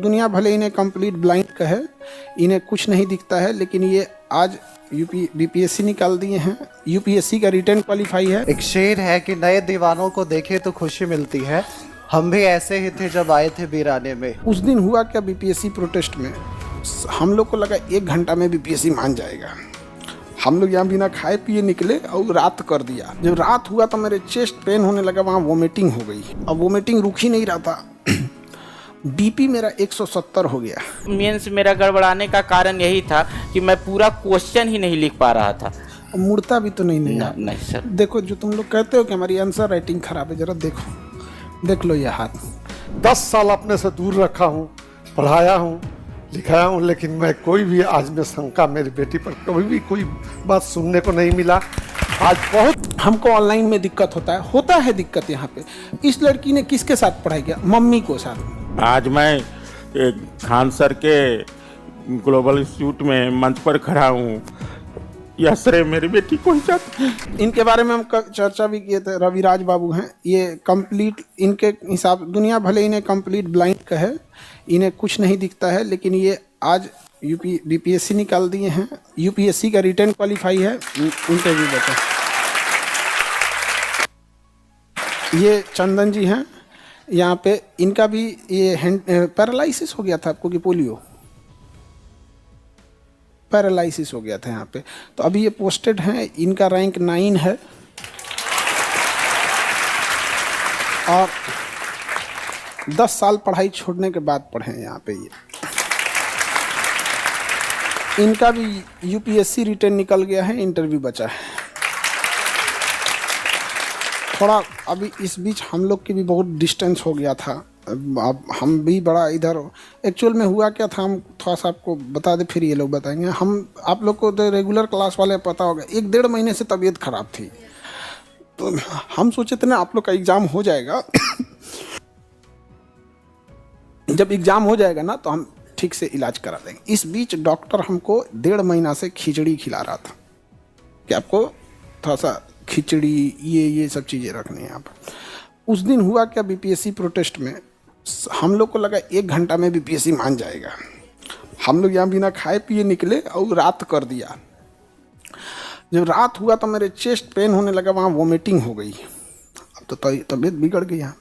दुनिया भले इन्हें कंप्लीट ब्लाइंड कहे, इन्हें कुछ नहीं दिखता है, लेकिन ये आज बीपीएससी निकाल दिए हैं। यूपीएससी का रिटर्न क्वालिफाई है। एक शेर है कि नए दीवानों को देखे तो खुशी मिलती है, हम भी ऐसे ही थे जब आए थे वीराने में। उस दिन हुआ क्या बीपीएससी प्रोटेस्ट में, हम लोग को लगा 1 घंटा में बीपीएससी मान जाएगा। हम लोग यहाँ बिना खाए पिए निकले और रात कर दिया। जब रात हुआ तो मेरे चेस्ट पेन होने लगा, वहाँ वोमिटिंग हो गई। अब वोमिटिंग रुक ही नहीं रहा था। बीपी मेरा 170 हो गया। मेंस मेरा गड़बड़ाने का कारण यही था कि मैं पूरा क्वेश्चन ही नहीं लिख पा रहा था। मुड़ता भी तो नहीं नहीं सर। देखो, जो तुम लोग कहते हो कि हमारी आंसर राइटिंग खराब है, जरा देखो, देख लो ये हाथ। 10 साल अपने से दूर रखा हूँ, पढ़ाया हूँ, लिखाया हूँ, लेकिन मैं कोई भी आज में शंका मेरी बेटी पर कभी भी कोई बात सुनने को नहीं मिला। आज बहुत हमको ऑनलाइन में दिक्कत होता है दिक्कत यहाँ पे। इस लड़की ने किसके साथ पढ़ाई किया? मम्मी को साथ। आज मैं खान सर के ग्लोबल इंस्टीट्यूट में मंच पर खड़ा हूँ। यह श्रेय मेरी बेटी को ही जाता है। इनके बारे में हम चर्चा भी किए थे। रविराज बाबू हैं, ये कंप्लीट, इनके हिसाब दुनिया भले इन्हें कंप्लीट ब्लाइंड कहे, इन्हें कुछ नहीं दिखता है, लेकिन ये आज बीपीएससी निकाल दिए हैं। यूपीएससी का रिटर्न क्वालिफाई है। इंटरव्यू देते हैं। ये चंदन जी हैं, यहाँ पे इनका भी ये पैरालिसिस हो गया था आपको कि पोलियो? पैरालिसिस हो गया था यहाँ पे। तो अभी ये पोस्टेड हैं, इनका रैंक 9 है और 10 साल पढ़ाई छोड़ने के बाद पढ़े हैं यहाँ पे। ये इनका भी यूपीएससी रिटर्न निकल गया है, इंटरव्यू बचा है। थोड़ा अभी इस बीच हम लोग की भी बहुत डिस्टेंस हो गया था। अब हम भी बड़ा इधर, एक्चुअल में हुआ क्या था हम थोड़ा सा आपको बता दें, फिर ये लोग बताएंगे। हम आप लोग को तो रेगुलर क्लास वाले पता होगा, 1-1.5 महीने से तबीयत खराब थी। तो हम सोचे थे ना आप लोग का एग्ज़ाम हो जाएगा। जब एग्ज़ाम हो जाएगा ना तो हम ठीक से इलाज करा देंगे। इस बीच डॉक्टर हमको 1.5 महीना से खिचड़ी खिला रहा था कि आपको थोड़ा सा खिचड़ी ये सब चीज़ें रखनी है यहाँ पर। उस दिन हुआ क्या बीपीएससी प्रोटेस्ट में, हम लोग को लगा 1 घंटा में बीपीएससी मान जाएगा। हम लोग यहाँ बिना खाए पिए निकले और रात कर दिया। जब रात हुआ तो मेरे चेस्ट पेन होने लगा, वहाँ वोमिटिंग हो गई। अब तो तबीयत बिगड़ गई। यहाँ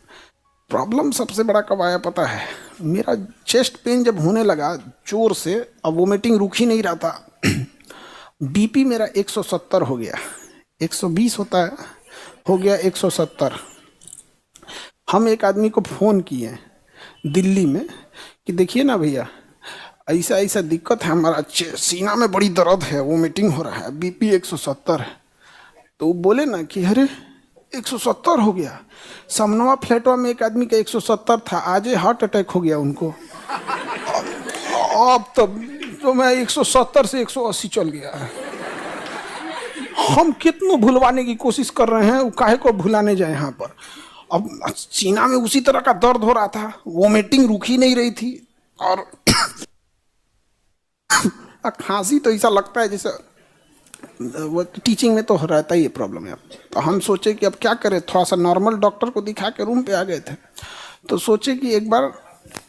प्रॉब्लम सबसे बड़ा कब आया पता है? मेरा चेस्ट पेन जब होने लगा जोर से, अब वोमिटिंग रुक ही नहीं रहा था। बीपी मेरा 170 हो गया। 120 होता है, हो गया 170। हम एक आदमी को फ़ोन किए दिल्ली में कि देखिए ना भैया, ऐसा ऐसा दिक्कत है, हमारा सीना में बड़ी दर्द है, वोमिटिंग हो रहा है, बीपी 170 है। तो वो बोले ना कि अरे 170 हो गया। समनवा फ्लैटवा में एक आदमी का 170 था, आज हार्ट अटैक हो गया उनको। अब तो मैं 170 से 180 चल गया। हम कितनों भुलवाने की कोशिश कर रहे हैं, वो काहे को भुलाने जाए यहाँ पर। अब सीना में उसी तरह का दर्द हो रहा था, वोमिटिंग रुक ही नहीं रही थी, और खांसी तो ऐसा लगता है जैसे, वो टीचिंग में तो रहता ही है प्रॉब्लम है। तो हम सोचे कि अब क्या करें, थोड़ा सा नॉर्मल डॉक्टर को दिखा के रूम पे आ गए थे। तो सोचे कि एक बार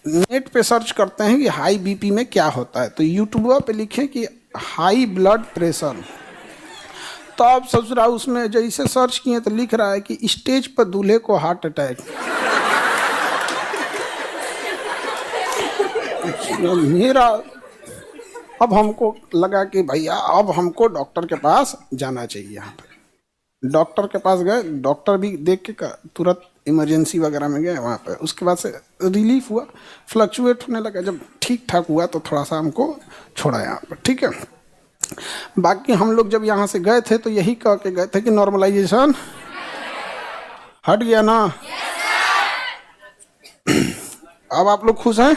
नेट पे सर्च करते हैं कि हाई बीपी में क्या होता है। तो यूट्यूब पे लिखे कि हाई ब्लड प्रेशर। तो आप ससुरा उसमें जैसे सर्च किए तो लिख रहा है कि स्टेज पर दूल्हे को हार्ट अटैक। मेरा अब हमको लगा कि भैया अब हमको डॉक्टर के पास जाना चाहिए। यहाँ पे डॉक्टर के पास गए, डॉक्टर भी देख के तुरंत इमरजेंसी वगैरह में गए वहाँ पे। उसके बाद से रिलीफ हुआ, फ्लक्चुएट होने लगा। जब ठीक ठाक हुआ तो थोड़ा सा हमको छोड़ा यहाँ पर, ठीक है। बाकी हम लोग जब यहाँ से गए थे तो यही कह के गए थे कि नॉर्मलाइजेशन हट गया ना। अब आप लोग खुश हैं?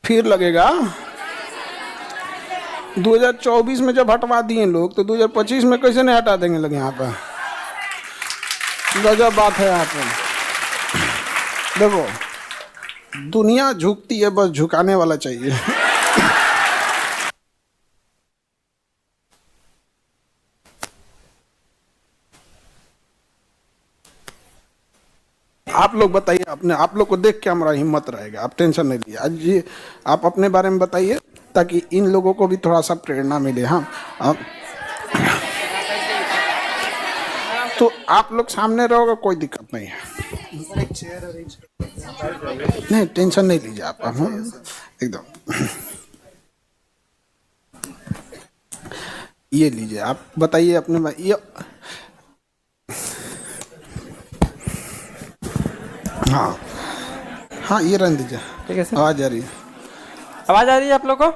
फिर लगेगा 2024 में जब हटवा दिए लोग तो 2025 में कैसे नहीं हटा देंगे लोग? यहाँ पर गजब बात है। यहाँ पर देखो, दुनिया झुकती है, बस झुकाने वाला चाहिए। आप लोग बताइए अपने, आप लोग को देख के हमारा हिम्मत रहेगा, आप टेंशन नहीं लीजिए। आज ये आप अपने बारे में बताइए ताकि इन लोगों को भी थोड़ा सा प्रेरणा मिले। हाँ तो आप लोग सामने रहोगे, कोई दिक्कत नहीं है। नहीं टेंशन नहीं लीजिए आप, एकदम। ये लीजिए, आप बताइए अपने ये। हाँ हाँ, ये रहने दीजिए। ठीक है सर। आवाज आ रही है? आवाज आ रही है आप लोग को?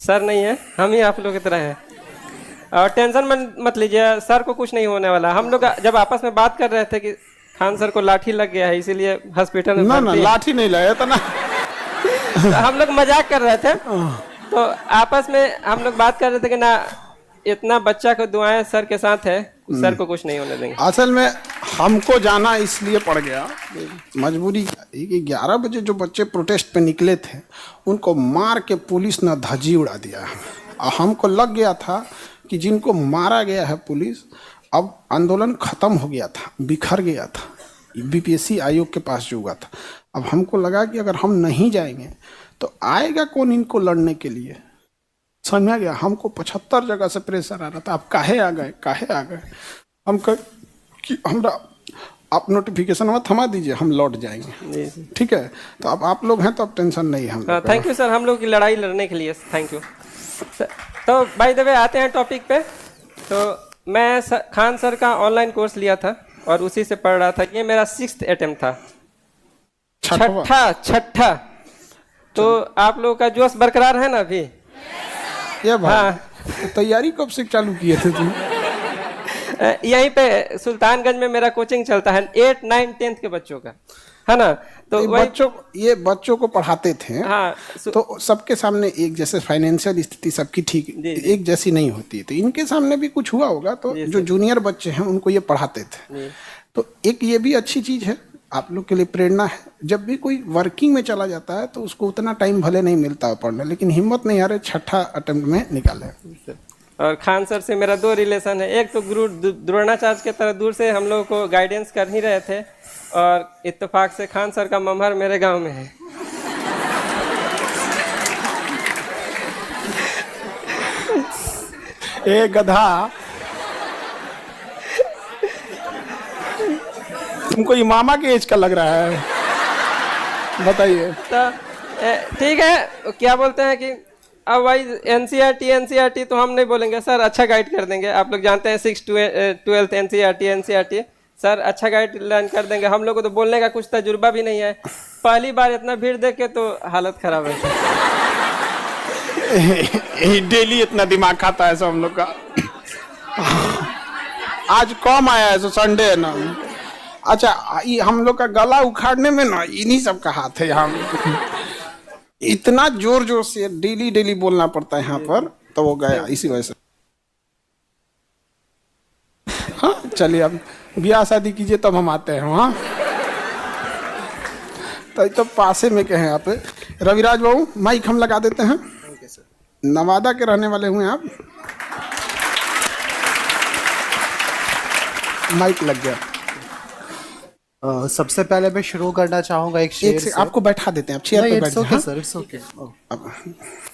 सर नहीं है, हम ही आप लोग की तरह हैं। और टेंशन मत लीजिए, सर को कुछ नहीं होने वाला। हम लोग जब आपस में बात कर रहे थे कि खान सर को लाठी लग गया है, इसीलिए हॉस्पिटल में ना भर्ती है। लाठी नहीं लगा था ना। तो हम लोग मजाक कर रहे थे, तो आपस में हम लोग बात कर रहे थे कि ना, इतना बच्चा को दुआएं सर के साथ है, सर को कुछ नहीं होने देंगे। असल में हमको जाना इसलिए पड़ गया, मजबूरी। 11 बजे जो बच्चे प्रोटेस्ट पे निकले थे, उनको मार के पुलिस ने धज्जी उड़ा दिया। हमको लग गया था कि जिनको मारा गया है पुलिस, अब आंदोलन खत्म हो गया था, बिखर गया था, बीपीएससी आयोग के पास जो हुआ था। अब हमको लगा कि अगर हम नहीं जाएंगे तो आएगा कौन इनको लड़ने के लिए। समझ में आ गया? हमको 75 जगह से प्रेशर आ रहा था, आप काहे आ गए, काहे आ गए। हम कह कि हमरा आप नोटिफिकेशन में थमा दीजिए, हम लौट जाएंगे। ठीक है, तो अब आप लोग हैं तो अब टेंशन नहीं है। हम थैंक यू सर, हम लोग की लड़ाई लड़ने के लिए थैंक यू। तो बाय द वे आते हैं टॉपिक पे। तो मैं खान सर का ऑनलाइन कोर्स लिया था और उसी से पढ़ रहा था। ये मेरा 6th अटेम्प्ट था, छठा। तो आप लोगों का जोश बरकरार है ना अभी? ये भाई, हाँ। तो तैयारी कब से चालू किए थे तुम? यहीं पे सुल्तानगंज में मेरा कोचिंग चलता है 8, 9, 10th के बच्चों का, है ना। तो ये बच्चों को पढ़ाते थे। हाँ, तो सबके सामने एक जैसे फाइनेंशियल स्थिति सबकी ठीक एक जैसी नहीं होती, तो इनके सामने भी कुछ हुआ होगा। तो जो जूनियर बच्चे हैं उनको ये पढ़ाते थे। तो एक ये भी अच्छी चीज है, आप लोग के लिए प्रेरणा है। जब भी कोई वर्किंग में चला जाता है तो उसको उतना टाइम भले नहीं मिलता है पढ़ने, लेकिन हिम्मत नहीं आ रही, छठा अटेम्प्ट में निकाले। और खान सर से मेरा 2 रिलेशन है। एक तो गुरु द्रोणाचार्य के तरह दूर से हम लोग को गाइडेंस कर ही रहे थे, और इत्तेफाक से खान सर का ममहर मेरे गांव में है। ए गधा, तुमको ये मामा के एज का लग रहा है, बताइए। तो ठीक है, क्या बोलते हैं कि अब भाई एनसीईआरटी तो हम नहीं बोलेंगे सर, अच्छा गाइड कर देंगे। आप लोग जानते हैं 6 to 12th एनसीईआरटी सर अच्छा गाइड लाइन कर देंगे। हम लोग को तो बोलने का कुछ तजुर्बा भी नहीं है, पहली बार इतना भीड़ देख के तो हालत खराब है। डेली इतना दिमाग खाता है सब हम लोग का। आज कम आया है, संडे है ना। अच्छा, ये हम लोग का गला उखाड़ने में ना इन्हीं सब का हाथ है। यहाँ इतना जोर जोर से डेली बोलना पड़ता है यहाँ पर, तो वो गया इसी वजह से। हाँ चलिए, अब ब्याह शादी कीजिए तब हम आते हैं वहाँ। तो पासे में कहें आप रविराज बाबू, माइक हम लगा देते हैं। नवादा के रहने वाले हुए आप, माइक लग गया। सबसे पहले मैं शुरू करना चाहूंगा एक शेर से। आपको बैठा देते हैं, आप चेयर पे बैठ जाइए। Sir it's okay.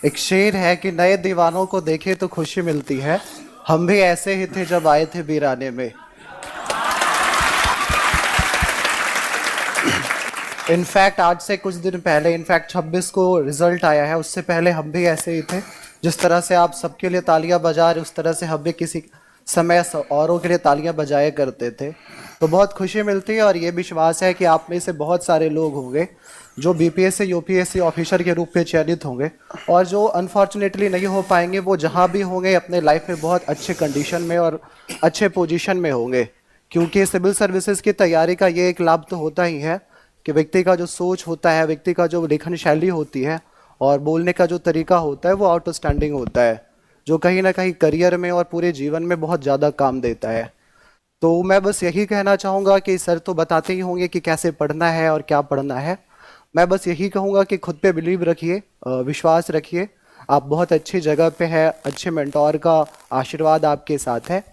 एक शेर है कि नए दीवानों को देखे तो खुशी मिलती है, हम भी ऐसे ही थे जब आए थे वीराने में। इनफैक्ट आज से कुछ दिन पहले, इनफैक्ट 26 को रिजल्ट आया है, उससे पहले हम भी ऐसे ही थे। जिस तरह से आप सबके लिए तालियां बजा रहे, उस तरह से हम भी किसी समय औरों के लिए तालियां बजाया करते थे। तो बहुत खुशी मिलती है, और ये विश्वास है कि आप में से बहुत सारे लोग होंगे जो बीपीएससी यूपीएससी ऑफिसर के रूप में चयनित होंगे, और जो अनफॉर्चुनेटली नहीं हो पाएंगे वो जहाँ भी होंगे अपने लाइफ में बहुत अच्छे कंडीशन में और अच्छे पोजीशन में होंगे। क्योंकि सिविल सर्विसेज की तैयारी का ये एक लाभ तो होता ही है कि व्यक्ति का जो सोच होता है, व्यक्ति का जो लेखन शैली होती है और बोलने का जो तरीका होता है वो आउटस्टैंडिंग होता है, जो कहीं ना कहीं करियर में और पूरे जीवन में बहुत ज़्यादा काम देता है। तो मैं बस यही कहना चाहूँगा कि सर तो बताते ही होंगे कि कैसे पढ़ना है और क्या पढ़ना है। मैं बस यही कहूँगा कि खुद पे बिलीव रखिए, विश्वास रखिए, आप बहुत अच्छी जगह पे है, अच्छे मेंटोर का आशीर्वाद आपके साथ है।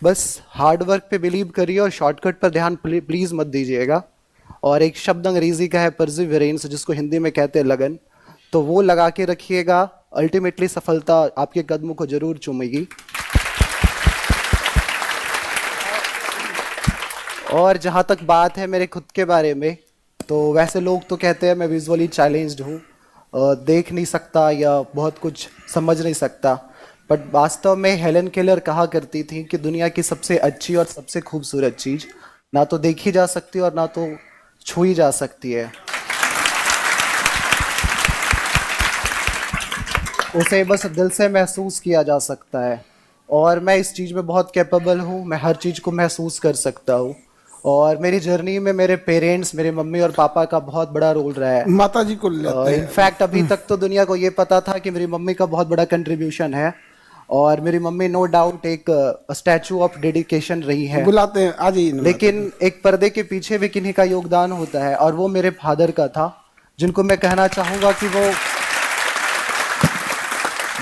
बस हार्ड वर्क पे बिलीव करिए और शॉर्टकट पर ध्यान प्लीज मत दीजिएगा। और एक शब्द अंग्रेजी का है परसिवरेंस, जिसको हिंदी में कहते हैं लगन, तो वो लगा के रखिएगा। अल्टीमेटली सफलता आपके कदमों को जरूर चूमेगी। और जहाँ तक बात है मेरे खुद के बारे में, तो वैसे लोग तो कहते हैं मैं विजुअली चैलेंज्ड हूँ, देख नहीं सकता या बहुत कुछ समझ नहीं सकता, बट वास्तव में हेलन केलर कहा करती थी कि दुनिया की सबसे अच्छी और सबसे खूबसूरत चीज़ ना तो देखी जा सकती और ना तो छुई जा सकती है, उसे बस दिल से महसूस किया जा सकता है। और मैं इस चीज़ में बहुत कैपेबल हूँ, मैं हर चीज़ को महसूस कर सकता हूँ। और मेरी जर्नी में मेरे पेरेंट्स, मेरे मम्मी और पापा का बहुत बड़ा रोल रहा है। माता जी को लेते हैं। इनफैक्ट अभी तक तो दुनिया को ये पता था कि मेरी मम्मी का बहुत बड़ा कंट्रीब्यूशन है, और मेरी मम्मी नो डाउट एक स्टैचू ऑफ डेडिकेशन रही है। बुलाते हैं आज ही। लेकिन एक पर्दे के पीछे भी किन्हीं का योगदान होता है, और वो मेरे फादर का था, जिनको मैं कहना चाहूँगा कि वो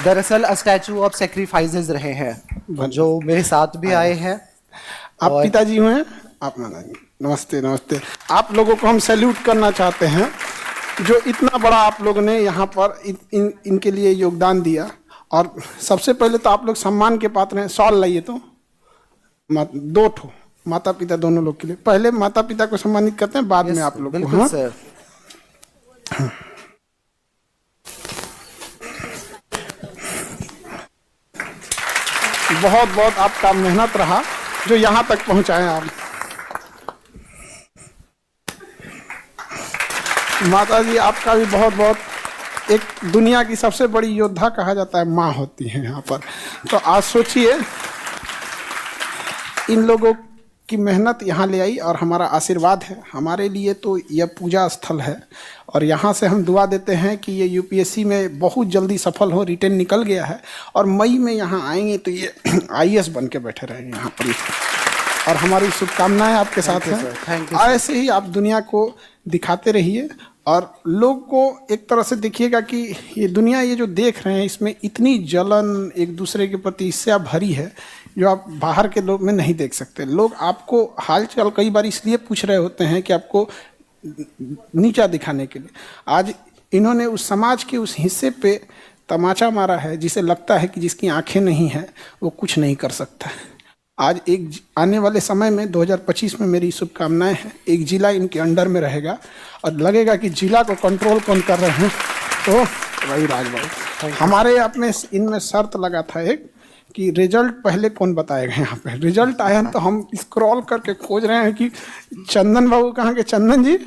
दरअसल स्टैचू ऑफ सेक्रीफाइसेस रहे हैं, जो मेरे साथ भी आए हैं। आप पिताजी हुए हैं, आप नमस्ते नमस्ते। आप लोगों को हम सैल्यूट करना चाहते हैं, जो इतना बड़ा आप लोगों ने यहाँ पर इनके लिए योगदान दिया। और सबसे पहले तो आप लोग सम्मान के पात्र हैं। सॉल लाइए तो 2 ठो माता पिता दोनों लोग के लिए। पहले माता पिता को सम्मानित करते हैं, बाद में आप लोग को। बिल्कुल सर। बहुत बहुत आपका मेहनत रहा जो यहाँ तक पहुँचाए आप। माता जी आपका भी बहुत बहुत, एक दुनिया की सबसे बड़ी योद्धा कहा जाता है माँ होती है यहाँ पर। तो आज सोचिए इन लोगों की मेहनत यहाँ ले आई और हमारा आशीर्वाद है। हमारे लिए तो यह पूजा स्थल है, और यहाँ से हम दुआ देते हैं कि ये यूपीएससी में बहुत जल्दी सफल हो। रिटेन निकल गया है और मई में यहाँ आएंगे तो ये आईएएस बन के बैठे रहेंगे यहाँ पर। और हमारी शुभकामनाएं आपके साथ हैं। ऐसे ही आप दुनिया को दिखाते रहिए और लोग को एक तरह से देखिएगा कि ये दुनिया, ये जो देख रहे हैं, इसमें इतनी जलन एक दूसरे के प्रति इससे भरी है जो आप बाहर के लोग में नहीं देख सकते। लोग आपको हालचाल कई बार इसलिए पूछ रहे होते हैं कि आपको नीचा दिखाने के लिए। आज इन्होंने उस समाज के उस हिस्से पे तमाचा मारा है जिसे लगता है कि जिसकी आंखें नहीं हैं वो कुछ नहीं कर सकता है। आज एक आने वाले समय में 2025 में मेरी शुभकामनाएं हैं, एक जिला इनके अंडर में रहेगा और लगेगा कि जिला को कंट्रोल कौन कर रहे हैं, तो वही राजभाई। हमारे अपने इनमें शर्त लगा था एक कि रिजल्ट पहले कौन बताएगा। यहाँ पे रिजल्ट आया तो हम स्क्रॉल करके खोज रहे हैं कि चंदन बाबू कहाँ के, चंदन जी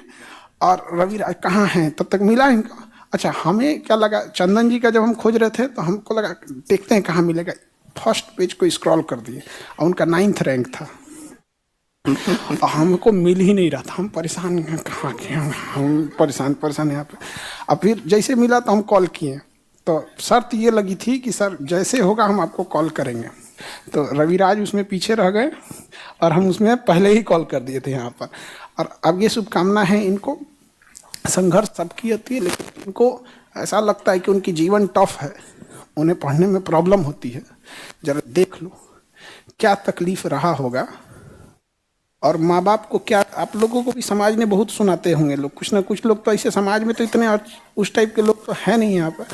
और रवि राज कहाँ हैं, तब तक मिला इनका। अच्छा, हमें क्या लगा, चंदन जी का जब हम खोज रहे थे तो हमको लगा देखते हैं कहाँ मिलेगा। फर्स्ट पेज को स्क्रॉल कर दिए और उनका 9th रैंक था और हमको मिल ही नहीं रहा था। हम परेशान हैं, कहाँ के हम परेशान यहाँ पे। अब फिर जैसे मिला तो हम कॉल किए, तो शर्त ये लगी थी कि सर जैसे होगा हम आपको कॉल करेंगे। तो रविराज उसमें पीछे रह गए और हम उसमें पहले ही कॉल कर दिए थे यहाँ पर। और अब ये शुभकामना है इनको। संघर्ष सबकी होती है, लेकिन इनको ऐसा लगता है कि उनकी जीवन टफ है, उन्हें पढ़ने में प्रॉब्लम होती है। जरा देख लो क्या तकलीफ रहा होगा। और माँ बाप को क्या, आप लोगों को भी समाज ने बहुत सुनाते होंगे लोग, कुछ ना कुछ लोग तो ऐसे समाज में तो इतने उस टाइप के लोग तो है नहीं यहाँ पर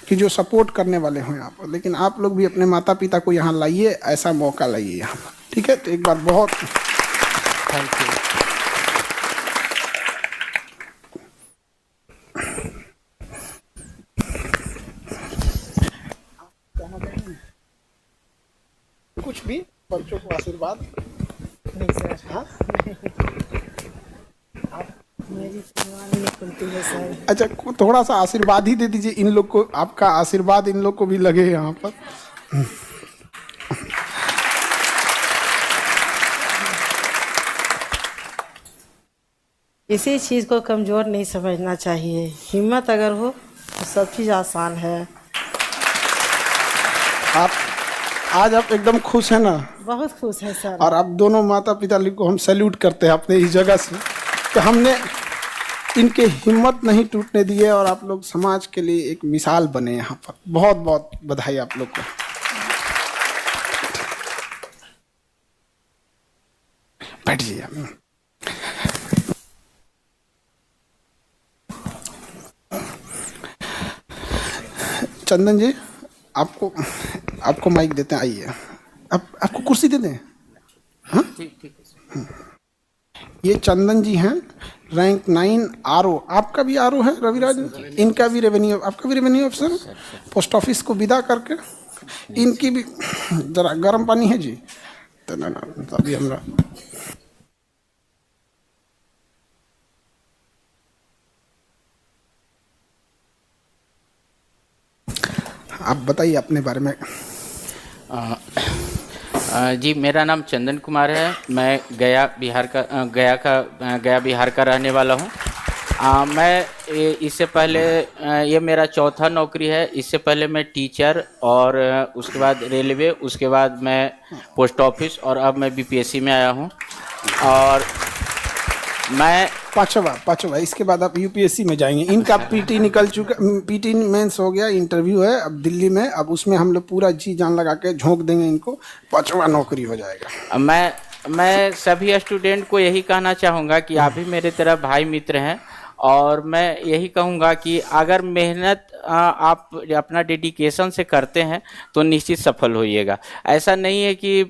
कि जो सपोर्ट करने वाले हों यहाँ पर। लेकिन आप लोग भी अपने माता पिता को यहाँ लाइए, ऐसा मौका लाइए यहाँ पर, ठीक है। तो एक बार बहुत थैंक यू। कुछ भी बच्चों को आशीर्वाद नहीं सर। हाँ? मेरी जुबान नहीं खुलती है सर। अच्छा, थोड़ा सा आशीर्वाद ही दे दीजिए इन लोग को, आपका आशीर्वाद इन लोग को भी लगे यहाँ पर। किसी चीज़ को कमज़ोर नहीं समझना चाहिए, हिम्मत अगर हो तो सब चीज़ आसान है। आप आज आप एकदम खुश हैं ना? बहुत खुश है सर। और आप दोनों माता पिता को हम सैल्यूट करते हैं अपने इस जगह से कि हमने इनके हिम्मत नहीं टूटने दिए और आप लोग समाज के लिए एक मिसाल बने यहाँ पर। बहुत बहुत बधाई आप लोग को। बैठिए। चंदन जी, आपको माइक देते हैं, आइए। आपको कुर्सी दे दें? हाँ, ये चंदन जी हैं, रैंक 9 आरओ। आपका भी आरओ है रविराज? इनका भी रेवेन्यू, आपका भी रेवेन्यू अफसर, पोस्ट ऑफिस को विदा करके इनकी भी जरा गर्म पानी है जी। तो ना अभी हमरा आप बताइए अपने बारे में। जी, मेरा नाम चंदन कुमार है। मैं गया बिहार का रहने वाला हूँ। इससे पहले ये मेरा चौथा नौकरी है। इससे पहले मैं टीचर, और उसके बाद रेलवे, उसके बाद मैं पोस्ट ऑफिस, और अब मैं बीपीएससी में आया हूँ। और मैं पांचवा इसके बाद आप यूपीएससी में जाएंगे। इनका पीटी निकल चुका, पीटी मेंस हो गया, इंटरव्यू है अब दिल्ली में। अब उसमें हम लोग पूरा जी जान लगा के झोंक देंगे इनको, 5वां नौकरी हो जाएगा। मैं सभी स्टूडेंट को यही कहना चाहूँगा कि आप भी मेरे तरह भाई मित्र हैं, और मैं यही कहूँगा कि अगर मेहनत आप अपना डेडिकेशन से करते हैं तो निश्चित सफल होइएगा। ऐसा नहीं है कि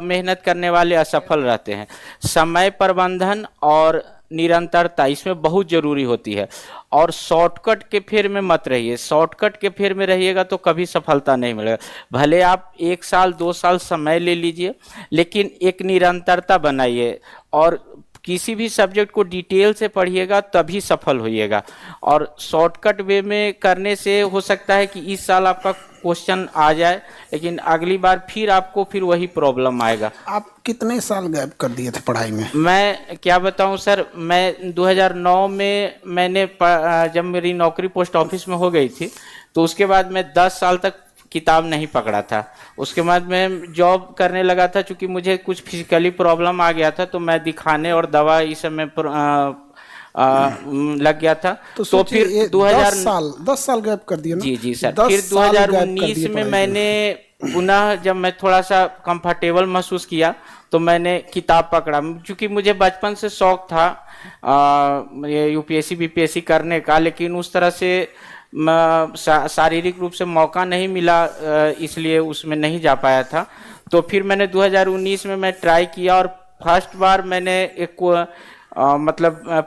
मेहनत करने वाले असफल रहते हैं। समय प्रबंधन और निरंतरता इसमें बहुत ज़रूरी होती है, और शॉर्टकट के फेर में मत रहिए। शॉर्टकट के फेर में रहिएगा तो कभी सफलता नहीं मिलेगा। भले आप 1 साल 2 साल समय ले लीजिए, लेकिन एक निरंतरता बनाइए, और किसी भी सब्जेक्ट को डिटेल से पढ़िएगा तभी सफल होइएगा। और शॉर्टकट वे में करने से हो सकता है कि इस साल आपका क्वेश्चन आ जाए, लेकिन अगली बार फिर वही प्रॉब्लम आएगा। आप कितने साल गैप कर दिए थे पढ़ाई में? मैं क्या बताऊं सर, मैं 2009 में जब मेरी नौकरी पोस्ट ऑफिस में हो गई थी, तो उसके बाद मैं 10 साल तक किताब नहीं पकड़ा था। उसके बाद मैं जॉब करने लगा था। चूँकि मुझे कुछ फिजिकली प्रॉब्लम आ गया था, तो मैं दिखाने और दवा इस समय लग गया था। तो फिर 10 साल गैप कर दिया ना? जी सर। फिर 2019 में मैंने पुनः, जब मैं थोड़ा सा कंफर्टेबल महसूस किया, तो मैंने किताब पकड़ा। क्योंकि मुझे बचपन से शौक था ये यूपीएससी बीपीएससी करने का, लेकिन उस तरह से शारीरिक रूप से मौका नहीं मिला, इसलिए उसमें नहीं जा पाया था। तो फिर मैंने 2019 में मैं ट्राई किया, और फर्स्ट बार मैंने एक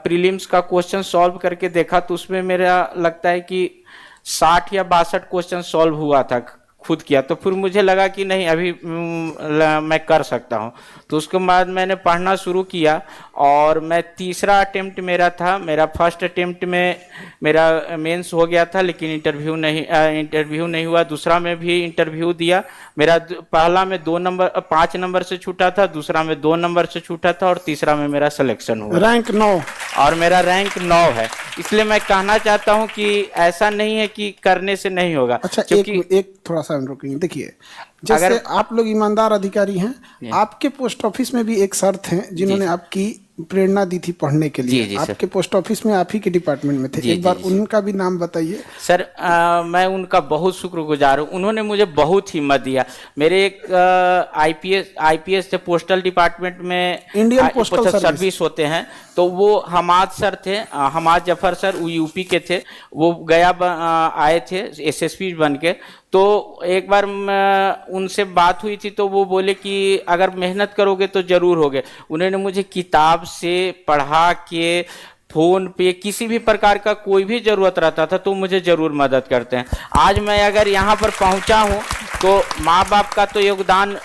प्रीलिम्स का क्वेश्चन सॉल्व करके देखा, तो उसमें मेरा लगता है कि 60 या 62 क्वेश्चन सॉल्व हुआ था खुद किया। तो फिर मुझे लगा कि नहीं, अभी मैं कर सकता हूँ। तो उसके बाद मैंने पढ़ना शुरू किया, और मैं तीसरा अटेम्प्ट मेरा था। मेरा फर्स्ट अटेम्प्ट में मेरा मेंस हो गया था, लेकिन इंटरव्यू नहीं हुआ। दूसरा में भी इंटरव्यू दिया। मेरा पहला में 5 नंबर से छूटा था, दूसरा में 2 नंबर से छूटा था, और तीसरा में मेरा सिलेक्शन हुआ। रैंक 9, और मेरा रैंक 9 है। इसलिए मैं कहना चाहता हूं कि ऐसा नहीं है कि करने से नहीं होगा। अच्छा, एक थोड़ा सा रोकेंगे। देखिए, जैसे आप लोग ईमानदार अधिकारी हैं, आपके पोस्ट ऑफिस में भी एक सर थे जिन्होंने आपकी प्रेरणा दी थी पढ़ने के लिए। आपके पोस्ट ऑफिस में आप ही के डिपार्टमेंट में थे। एक बार उनका भी नाम बताइए। सर, मैं उनका बहुत शुक्रगुजार हूँ। उन्होंने मुझे बहुत हिम्मत दिया। मेरे एक आईपीएस थे, पोस्टल डिपार्टमेंट में इंडियन पोस्टल सर्विस होते हैं, तो वो हमाद सर थे, हमाद जफर सर, वो यूपी के थे। वो गया आए थे एसएसपी बन के। तो एक बार उनसे बात हुई थी, तो वो बोले कि अगर मेहनत करोगे तो जरूर होगे। उन्होंने मुझे किताब से पढ़ा के, फोन पे, किसी भी प्रकार का कोई भी जरूरत रहता था तो मुझे जरूर मदद करते हैं। आज मैं अगर यहाँ पर पहुँचा हूँ तो माँ बाप का तो योगदान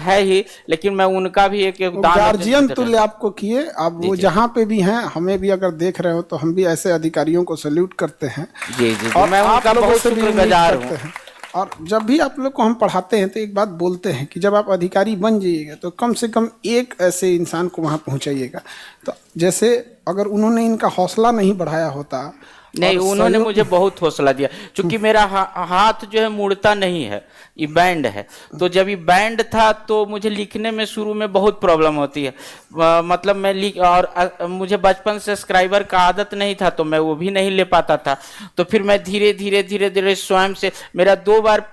है ही, लेकिन मैं उनका भी एक योगदान, गार्जियन तुल्य आपको किए। अब वो जहाँ पे भी हैं, हमें भी अगर देख रहे हो तो हम भी ऐसे अधिकारियों को सैल्यूट करते हैं। जी, और मैं उनका बहुत शुक्रगुजार हूँ। और जब भी आप लोग को हम पढ़ाते हैं तो एक बात बोलते हैं कि जब आप अधिकारी बन जाइएगा तो कम से कम एक ऐसे इंसान को वहाँ पहुँचाइएगा। तो जैसे अगर उन्होंने इनका हौसला नहीं बढ़ाया होता, नहीं, और उन्होंने सहयोग- मुझे बहुत हौसला दिया, क्योंकि मेरा हाथ जो है मुड़ता नहीं है, ये बैंड है। तो जब ये बैंड था तो मुझे लिखने में शुरू में बहुत प्रॉब्लम होती है। मतलब मैं लिख और मुझे बचपन से स्क्राइबर का आदत नहीं था, तो मैं वो भी नहीं ले पाता था। तो फिर मैं धीरे धीरे स्वयं से, मेरा 2 बार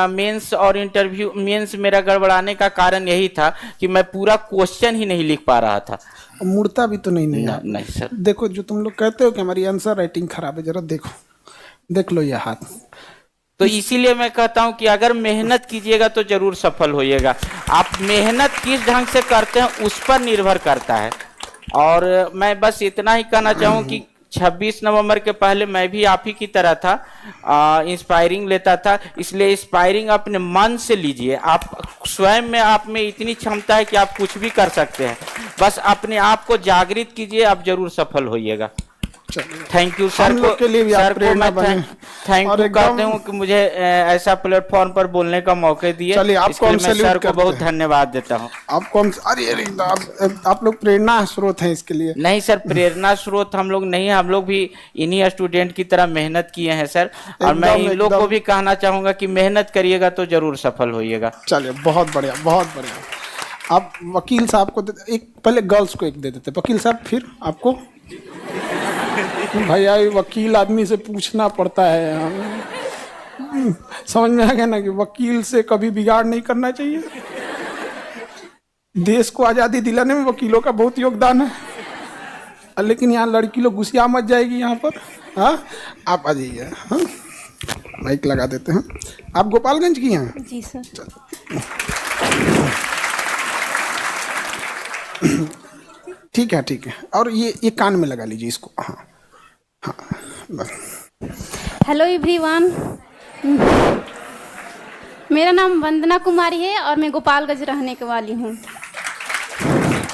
मेंस और इंटरव्यू, मेंस मेरा गड़बड़ाने का कारण यही था कि मैं पूरा क्वेश्चन ही नहीं लिख पा रहा था। मुड़ता भी तो नहीं है। नहीं सर। देखो, जो तुम लोग कहते हो कि हमारी आंसर राइटिंग खराब है, जरा देखो, देख लो ये हाथ। तो इसीलिए मैं कहता हूं कि अगर मेहनत कीजिएगा तो जरूर सफल होइएगा। आप मेहनत किस ढंग से करते हैं उस पर निर्भर करता है। और मैं बस इतना ही कहना चाहूँ कि 26 नवंबर के पहले मैं भी आप ही की तरह था, इंस्पायरिंग लेता था। इसलिए इंस्पायरिंग अपने मन से लीजिए। आप स्वयं में, आप में इतनी क्षमता है कि आप कुछ भी कर सकते हैं। बस अपने आप को जागृत कीजिए, आप जरूर सफल होइएगा। थैंक यू सर हम लोग के लिए भी आप सर को प्रेरणा मैं बने। थैंक और यू एकदम- कहते हूँ कि मुझे ऐसा प्लेटफॉर्म पर बोलने का मौके दिए। चलिए, आपको इसके लिए हम मैं सैल्यूट सर को करते बहुत हैं। धन्यवाद देता हूँ। आपको हम, अरे आप लोग प्रेरणा स्रोत हैं इसके लिए। नहीं सर, प्रेरणा स्रोत हम लोग नहीं, हम लोग भी इन्हीं स्टूडेंट की तरह मेहनत किए हैं सर। और मैं इन लोग को भी कहना चाहूंगा कि मेहनत करिएगा तो जरूर सफल होइएगा। चलिए, बहुत बढ़िया, बहुत बढ़िया। आप वकील साहब को एक, पहले गर्ल्स को एक दे देते वकील साहब, फिर आपको। भैया, ये वकील आदमी से पूछना पड़ता है। समझ में आ गया ना कि वकील से कभी बिगाड़ नहीं करना चाहिए। देश को आज़ादी दिलाने में वकीलों का बहुत योगदान है। लेकिन यहाँ लड़की लोग घुसिया मत जाएगी यहाँ पर। हाँ, आप आ जाइए। हाँ, माइक लगा देते हैं। आप गोपालगंज की हैं? जी सर। ठीक है, ठीक है। और ये कान में लगा लीजिए इसको। हाँ हाँ, बस। हेलो एवरीवन, मेरा नाम वंदना कुमारी है और मैं गोपालगंज रहने के वाली हूँ।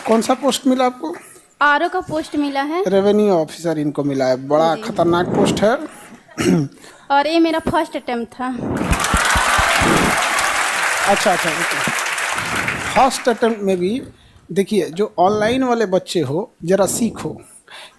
कौन सा पोस्ट मिला आपको? आरओ का पोस्ट मिला है। रेवेन्यू ऑफिसर इनको मिला है। बड़ा खतरनाक पोस्ट है। और ये मेरा फर्स्ट अटेम्प्ट था। अच्छा, फर्स्ट अटेम्प्ट में भी देखिए, जो ऑनलाइन वाले बच्चे हो, जरा सीखो।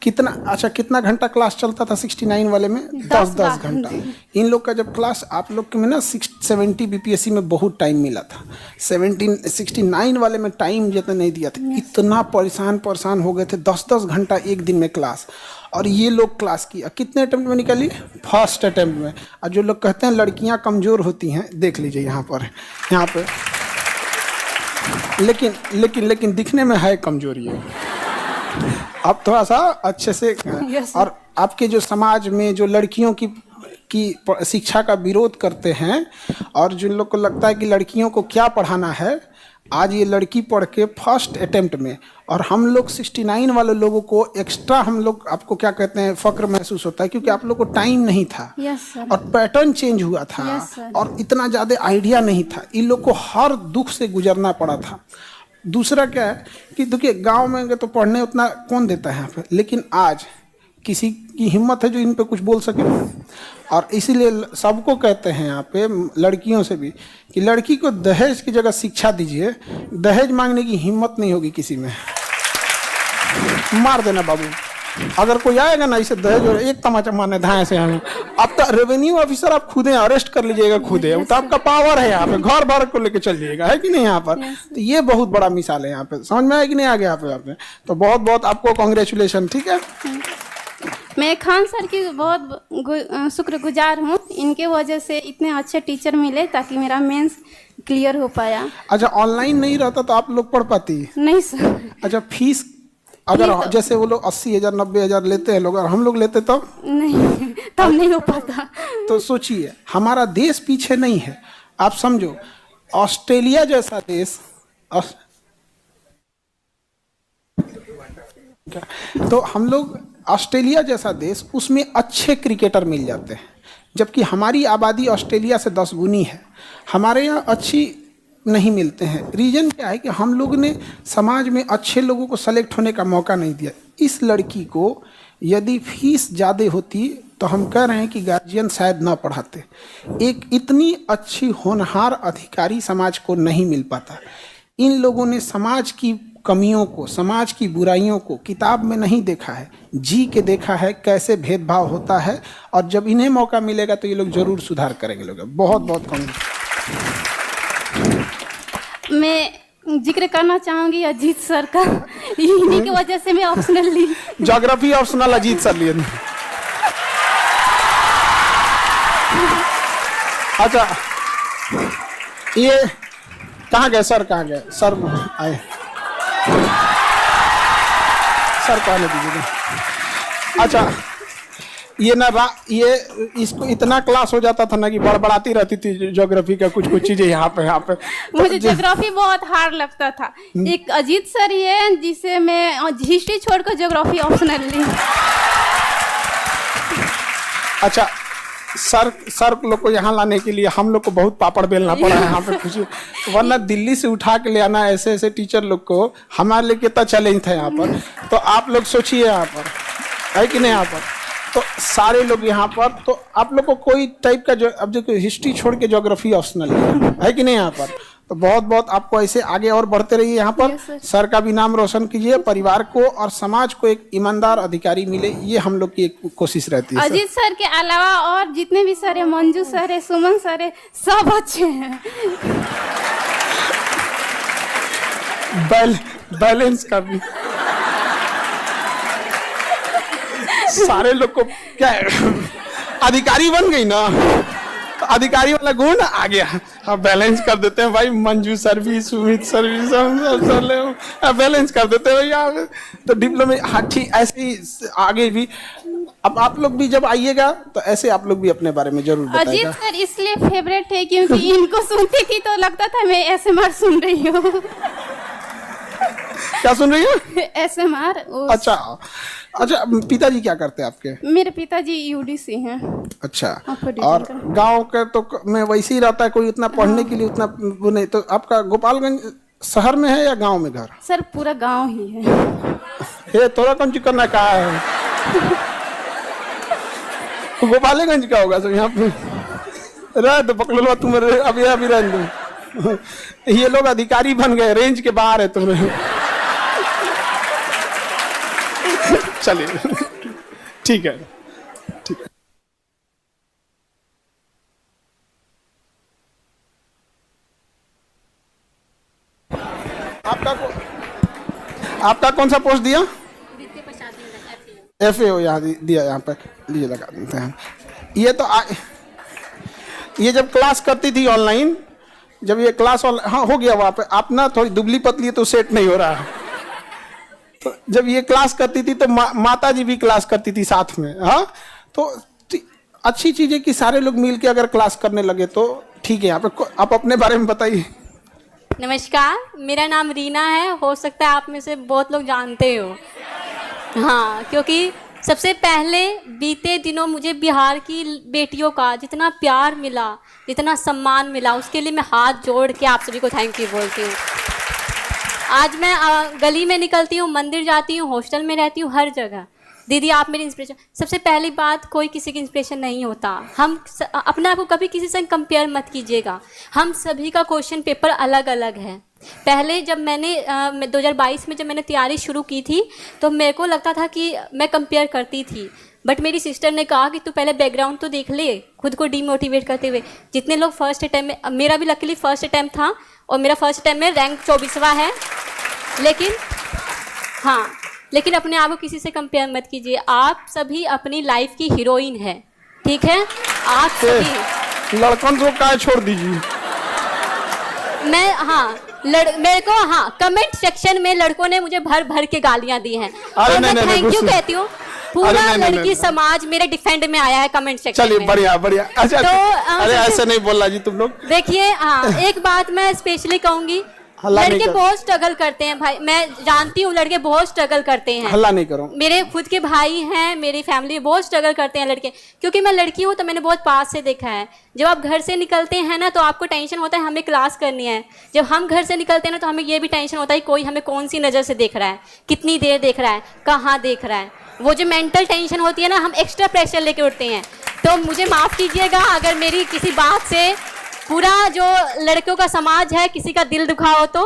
कितना घंटा क्लास चलता था 69 वाले में? 10 घंटा। इन लोग का जब क्लास, आप लोग के में ना 70 बीपीएससी में बहुत टाइम मिला था। 69 वाले में टाइम जितना नहीं दिया था। इतना परेशान हो गए थे। 10 घंटा एक दिन में क्लास। और ये लोग क्लास किया। कितने अटेम्प्ट में निकाली? फर्स्ट अटेम्प्ट में। और जो लोग कहते हैं लड़कियां कमज़ोर होती हैं, देख लीजिए यहाँ पे। लेकिन दिखने में है कमजोरी है। आप थोड़ा सा अच्छे से। और आपके जो समाज में जो लड़कियों की शिक्षा का विरोध करते हैं, और जिन लोग को लगता है कि लड़कियों को क्या पढ़ाना है, आज ये लड़की पढ़ के फर्स्ट अटेम्प्ट में, और हम लोग 69 वाले लोगों को एक्स्ट्रा, हम लोग आपको क्या कहते हैं, फक्र महसूस होता है, क्योंकि आप लोग को टाइम नहीं था। Yes sir. और पैटर्न चेंज हुआ था। Yes sir. और इतना ज़्यादा आइडिया नहीं था। इन लोग को हर दुख से गुजरना पड़ा था। दूसरा क्या है कि देखिए, गांव में तो पढ़ने उतना कौन देता है यहाँ पे, लेकिन आज किसी की हिम्मत है जो इन पे कुछ बोल सके। और इसीलिए सबको कहते हैं यहाँ पे, लड़कियों से भी, कि लड़की को दहेज की जगह शिक्षा दीजिए। दहेज मांगने की हिम्मत नहीं होगी किसी में। मार देना बाबू। अगर कोई आएगा ना इसे दहेज, और एक तमाचा मारने धाए से हमें, आपका रेवेन्यू ऑफिसर आप खुद अरेस्ट कर लीजिएगा, खुद है। तो आपका पावर है यहाँ पे, घर भर को लेके चल जाइएगा, है कि नहीं यहाँ पर। तो ये बहुत बड़ा मिसाल है यहाँ पे। समझ में आया कि नहीं आ गया यहाँ पे? तो बहुत बहुत आपको कॉन्ग्रेचुलेशन। ठीक है, मैं खान सर की बहुत शुक्रगुजार हूँ। इनके वजह से इतने अच्छे टीचर मिले ताकि मेरा मेंस क्लियर हो पाया। अच्छा, ऑनलाइन नहीं रहता तो आप लोग पढ़ पाती? नहीं सर। अच्छा, फीस अगर जैसे वो लोग 80,000 90,000 लेते हैं लोग, और हम लोग लेते तब नहीं, तब नहीं हो पाता। तो सोचिए, हमारा देश पीछे नहीं है। आप समझो, ऑस्ट्रेलिया जैसा देश, तो हम लोग ऑस्ट्रेलिया जैसा देश, उसमें अच्छे क्रिकेटर मिल जाते हैं, जबकि हमारी आबादी ऑस्ट्रेलिया से 10 गुनी है। हमारे यहाँ अच्छी नहीं मिलते हैं। रीजन क्या है कि हम लोग ने समाज में अच्छे लोगों को सेलेक्ट होने का मौका नहीं दिया। इस लड़की को यदि फीस ज़्यादा होती तो हम कह रहे हैं कि गार्जियन शायद ना पढ़ाते। एक इतनी अच्छी होनहार अधिकारी समाज को नहीं मिल पाता। इन लोगों ने समाज की कमियों को, समाज की बुराइयों को किताब में नहीं देखा है, जी के देखा है कैसे भेदभाव होता है, और जब इन्हें मौका मिलेगा तो ये लोग जरूर सुधार करेंगे लोग। बहुत बहुत कम। मैं जिक्र करना चाहूँगी अजीत सर का, इन्हीं की वजह से मैं ऑप्शनल ली। ज्योग्राफी ऑप्शनल अजीत सर लिए। अच्छा, ये कहाँ गए सर, कहाँ गए सर? आए सर को आने दीजिएगा। अच्छा, ये ना ये इसको इतना क्लास हो जाता था ना कि बड़बड़ाती रहती थी ज्योग्राफी का कुछ कुछ चीजें यहाँ पे। मुझे ज्योग्राफी बहुत हार्ड लगता था। एक अजीत सर ही है जिसे मैं हिस्ट्री छोड़कर ज्योग्राफी ऑप्शनल ली। अच्छा, सर लोग को यहाँ लाने के लिए हम लोग को बहुत पापड़ बेलना पड़ा है यहाँ पे कुछ, वरना दिल्ली से उठा के ले आना ऐसे ऐसे टीचर लोग को, हमारे लिए कितना चैलेंज था यहाँ पर। तो आप लोग सोचिए यहाँ पर है कि नहीं, यहाँ पर तो सारे लोग यहाँ पर, तो आप लोग को कोई टाइप का जो अब देखो हिस्ट्री छोड़ के ज्योग्राफी ऑप्शनल है कि नहीं यहाँ पर। तो बहुत बहुत आपको ऐसे आगे और बढ़ते रहिए यहाँ पर। सर का भी नाम रोशन कीजिए, परिवार को और समाज को एक ईमानदार अधिकारी मिले, ये हम लोग की एक कोशिश रहती है। अजीत सर के अलावा और जितने भी सर है, मंजू सर है, सुमन सर है, सब अच्छे हैं। बैलेंस का भी सारे लोग को क्या है, अधिकारी बन गई ना, तो अधिकारी वाला गुण आ गया। हाँ, बैलेंस कर देते हैं भाई, मंजू सर भी, सुमित सर भी, सब बैलेंस कर देते हैं भैया। तो डिप्लोमा, हाँ ठीक, ऐसे ही आगे भी। अब आप लोग भी जब आइएगा तो ऐसे आप लोग भी अपने बारे में जरूर बताइएगा। अजीत सर इसलिए फेवरेट है क्योंकि इनको सुनती थी तो लगता था मैं एसएमआर सुन रही हूँ। क्या सुन रही है? एसएमआर। अच्छा, पिताजी क्या करते हैं आपके? मेरे पिताजी यूडीसी हैं। अच्छा, और गांव के तो में वैसे ही रहता है, कोई उतना पढ़ने के लिए उतना वो नहीं। तो आपका गोपालगंज शहर में है या गांव में घर? सर पूरा गांव ही है। ये थोड़ा कम करना कहा है। गोपालगंज का होगा सब यहाँ पे। रह दो पकड़ तुम, अभी रह दो। ये लोग अधिकारी बन गए, रेंज के बाहर है तुम। चलिए ठीक है, ठीक है। आपका कौन सा पोस्ट दिया? FAO यहाँ दिया, यहाँ पे लीजिए लगा देते हैं। ये तो ये जब क्लास करती थी ऑनलाइन, जब ये क्लास हाँ हो गया वहाँ पे, आप ना थोड़ी दुबली पतली तो सेट नहीं हो रहा है। तो जब ये क्लास करती थी तो माता जी भी क्लास करती थी साथ में। हाँ, तो अच्छी चीज़ है कि सारे लोग मिल के अगर क्लास करने लगे तो ठीक है। यहाँ पे आप अपने बारे में बताइए। नमस्कार, मेरा नाम रीना है। हो सकता है आप में से बहुत लोग जानते हो। हाँ, क्योंकि सबसे पहले बीते दिनों मुझे बिहार की बेटियों का जितना प्यार मिला, जितना सम्मान मिला, उसके लिए मैं हाथ जोड़ के आप सभी को थैंक यू बोलती हूँ। आज मैं गली में निकलती हूँ, मंदिर जाती हूँ, हॉस्टल में रहती हूँ, हर जगह दीदी आप मेरी इंस्पिरेशन। सबसे पहली बात, कोई किसी की इंस्पिरेशन नहीं होता। हम अपने आप को कभी किसी से कंपेयर मत कीजिएगा। हम सभी का क्वेश्चन पेपर अलग अलग है। पहले जब मैंने 2022 में जब मैंने तैयारी शुरू की थी तो मेरे को लगता था कि मैं कंपेयर करती थी, बट मेरी सिस्टर ने कहा कि तू पहले बैकग्राउंड तो देख ले, खुद को डीमोटिवेट करते हुए। जितने लोग फर्स्ट अटैम्प्ट में, मेरा भी लकीली फर्स्ट अटैम्प्ट था और मेरा फर्स्ट अटैम्प्ट में रैंक 24वां है, लेकिन अपने आप को किसी से कंपेयर मत कीजिए। आप सभी अपनी लाइफ की हीरोइन है, ठीक है? आप सभी लड़कन को क्या छोड़ दीजिए। मेरे को कमेंट सेक्शन में लड़कों ने मुझे भर भर के गालियां दी हैं और मैं थैंक यू कहती हूँ। पूरा लड़की समाज मेरे डिफेंड में आया है कमेंट सेक्शन में। चलिए बढ़िया। अच्छा, तो अरे ऐसे नहीं बोलना जी तुम लोग। देखिए, एक बात मैं स्पेशली कहूंगी, लड़के बहुत स्ट्रगल करते हैं भाई। मैं जानती हूँ लड़के बहुत स्ट्रगल करते हैं। हल्ला नहीं करो। मेरे खुद के भाई हैं, मेरी फैमिली में बहुत स्ट्रगल करते हैं लड़के। क्योंकि मैं लड़की हूँ तो मैंने बहुत पास से देखा है। जब आप घर से निकलते हैं ना तो आपको टेंशन होता है हमें क्लास करनी है। जब हम घर से निकलते हैं ना तो हमें ये भी टेंशन होता है कोई हमें कौन सी नज़र से देख रहा है, कितनी देर देख रहा है, कहाँ देख रहा है। वो जो मेंटल टेंशन होती है ना, हम एक्स्ट्रा प्रेशर लेके उठते हैं। तो मुझे माफ़ कीजिएगा अगर मेरी किसी बात से पूरा जो लड़कों का समाज है किसी का दिल दुखा हो तो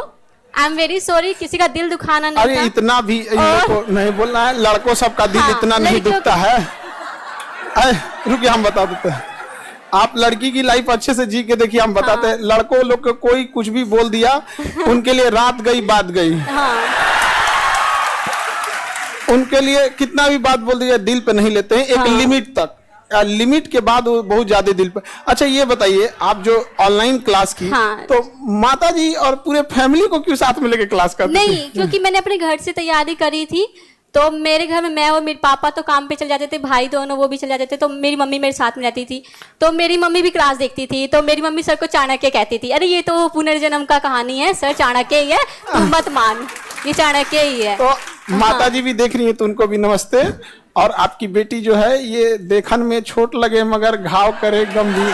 आई एम वेरी सॉरी, किसी का दिल दुखाना नहीं अरे था। इतना भी इन लोग को नहीं बोलना है, लड़कों सबका दिल हाँ, इतना नहीं लड़कियों दुखता है। रुकिए हम बता देते हैं, आप लड़की की लाइफ अच्छे से जी के देखिए, हम बताते हैं। लड़कों लोग को कोई कुछ भी बोल दिया, उनके लिए रात गई बात गई। हाँ उनके लिए कितना भी बात बोल दिया दिल पे नहीं लेते हैं, एक लिमिट तक। लिमिट के बाद वो बहुत ज्यादा दिल पे। अच्छा ये बताइए, आप जो ऑनलाइन क्लास की, हाँ। तो माता जी और पूरे फैमिली को क्यों साथ में लेके क्लास करते थे? नहीं, क्योंकि मैंने अपने घर से तैयारी करी थी, तो मेरे घर में मैं और मेरे पापा तो काम पे चल जाते थे, भाई दोनों वो भी चल जाते थे, तो मेरी मम्मी मेरे साथ में रहती थी। तो मेरी मम्मी भी क्लास देखती थी, तो मेरी मम्मी सर को चाणक्य कहती थी, अरे ये तो पुनर्जन्म का कहानी है सर, चाणक्य ही है, तुम मत मान, ये चाणक्य ही है। तो माता जी भी देख रही है तो उनको भी नमस्ते। और आपकी बेटी जो है ये देखन में छोट लगे मगर घाव करे गंभीर,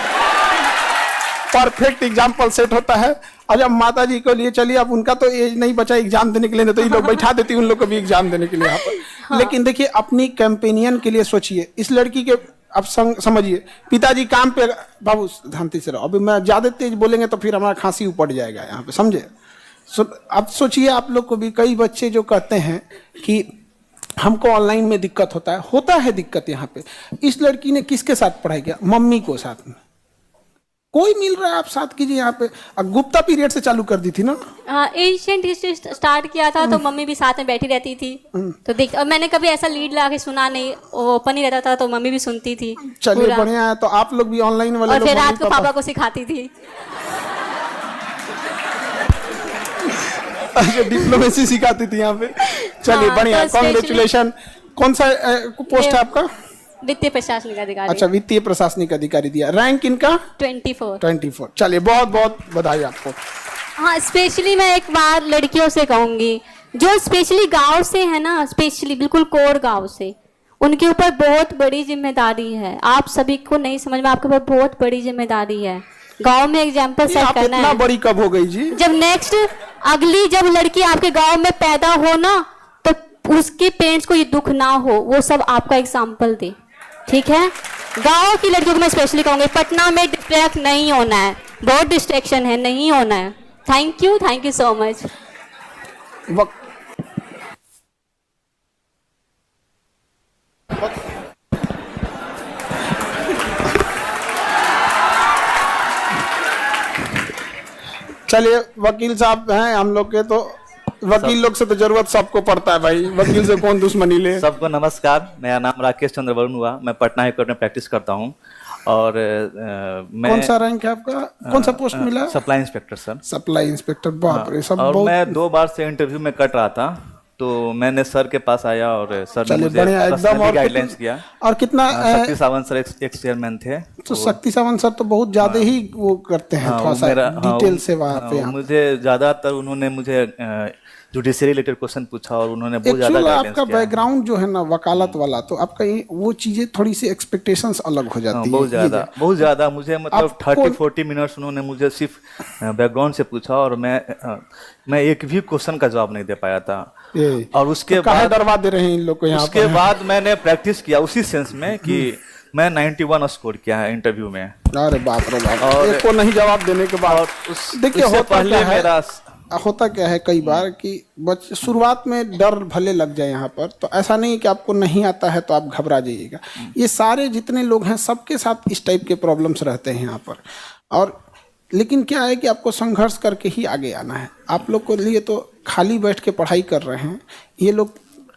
परफेक्ट एग्जाम्पल सेट होता है। और जब माता जी को लिए चलिए, अब उनका तो एज नहीं बचा एग्जाम देने के लिए, तो ये लोग बैठा देती उन लोग को भी एग्जाम देने के लिए यहाँ पर। लेकिन देखिए अपनी कैंपेनियन के लिए सोचिए, इस लड़की के अब समझिए, पिताजी काम पे, बाबू शांति से रहो, अभी मैं ज्यादा तेज बोलेंगे तो फिर हमारा खांसी उपड़ जाएगा यहाँ पे, समझे। अब सोचिए आप लोग को भी, कई बच्चे जो कहते हैं कि हमको ऑनलाइन में दिक्कत होता है दिक्कत यहाँ पे। इस लड़की ने किसके साथ पढ़ाई किया? मम्मी को साथ में, कोई मिल रहा है आप साथ कीजिए यहाँ पे। गुप्ता पीरियड से चालू कर दी थी ना, एशियंट हिस्ट्री स्टार्ट किया था, तो मम्मी भी साथ में बैठी रहती थी। तो देख, मैंने कभी ऐसा लीड ला के सुना नहीं, ओपन ही रहता था, तो मम्मी भी सुनती थी। चलिए पूरा। बढ़िया है। तो आप लोग भी ऑनलाइन वाले और लोग फिर रात मम्मी को पापा- पापा को सिखाती थी। डिप्लोमेसी सिखाती थी यहाँ पे। चलिए हाँ, बढ़िया, तो especially- कॉन्ग्रेचुलेशन। कौन सा पोस्ट है आपका? वित्तीय प्रशासनिक अधिकारी। अच्छा, वित्तीय प्रशासनिक अधिकारी दिया। रैंक इनका 24। 24। चलिए बहुत बहुत बधाई आपको। हाँ, स्पेशली मैं एक बार लड़कियों से कहूंगी, जो स्पेशली गांव से है ना, स्पेशली बिल्कुल कोर गांव से, उनके ऊपर बहुत बड़ी जिम्मेदारी है। आप सभी को नहीं समझ में, आपके ऊपर बहुत बड़ी जिम्मेदारी है। गांव में एग्जाम्पल सेट आप करना इतना है। बड़ी कब हो गई जी? जब नेक्स्ट अगली जब लड़की आपके गांव में पैदा हो ना, तो उसके पेरेंट्स को ये दुख ना हो, वो सब आपका एग्जाम्पल दे, ठीक है। गांव की लड़कियों को मैं स्पेशली कहूंगी, पटना में डिस्ट्रैक्ट नहीं होना है, बहुत डिस्ट्रैक्शन है, नहीं होना है। Thank you so much. चलिए वकील साहब हैं हम लोग के, तो वकील लोग से तो जरूरत सबको पड़ता है भाई, वकील से कौन दुश्मनी ले। सबको नमस्कार, मेरा नाम राकेश चंद्र वरुण हुआ, मैं पटना हाईकोर्ट में प्रैक्टिस करता हूँ। और मैं कौन सा रैंक है आपका? कौन सा पोस्ट मिला? Supply inspector sir. Supply inspector, बाप रे, सब और बहुत। मैं 2 बार से इंटरव्यू में कट रहा था, तो मैंने सर के पास आया और सर ने चलिए मुझे बढ़िया एकदम। पर्सनली और गाइडलाइंस किया। और कितना शक्ति सावंत सर एक्स चेयरमैन थे। तो शक्ति सावंत सर तो बहुत ज्यादा ही वो करते हैं, थोड़ा सा डिटेल से वहाँ पे। मुझे ज्यादातर उन्होंने मुझे जुडिशरी रिलेटेड क्वेश्चन पूछा और उन्होंने बहुत ज्यादा एक्चुअल गाइडेंस आपका किया। बैकग्राउंड जो है ना वकालत वाला, तो आपका ये वो चीजें थोड़ी सी एक्सपेक्टेशंस अलग हो जाती है। बहुत ज्यादा मुझे मतलब आपको- 30-40 मिनट्स उन्होंने मुझे सिर्फ बैकग्राउंड से पूछा और मैं एक भी क्वेश्चन का जवाब नहीं दे पाया था। और उसके काहे बाद डरवा दे रहे हैं इन लोग को यहाँ उसके पर? बाद मैंने प्रैक्टिस किया उसी सेंस में कि मैं 91 स्कोर किया है इंटरव्यू में। अरे बाप रे बाप, और- एक को नहीं जवाब देने के बाद। देखिए उससे होता पहले क्या है, मेरा होता क्या है कई बार कि शुरुआत में डर भले लग जाए यहाँ पर, तो ऐसा नहीं कि आपको नहीं आता है तो आप घबरा जाइएगा। ये सारे जितने लोग हैं सबके साथ इस टाइप के प्रॉब्लम्स रहते हैं यहाँ पर। और लेकिन क्या है कि आपको संघर्ष करके ही आगे आना है। आप लोग को लिए तो खाली बैठ के पढ़ाई कर रहे हैं, ये लोग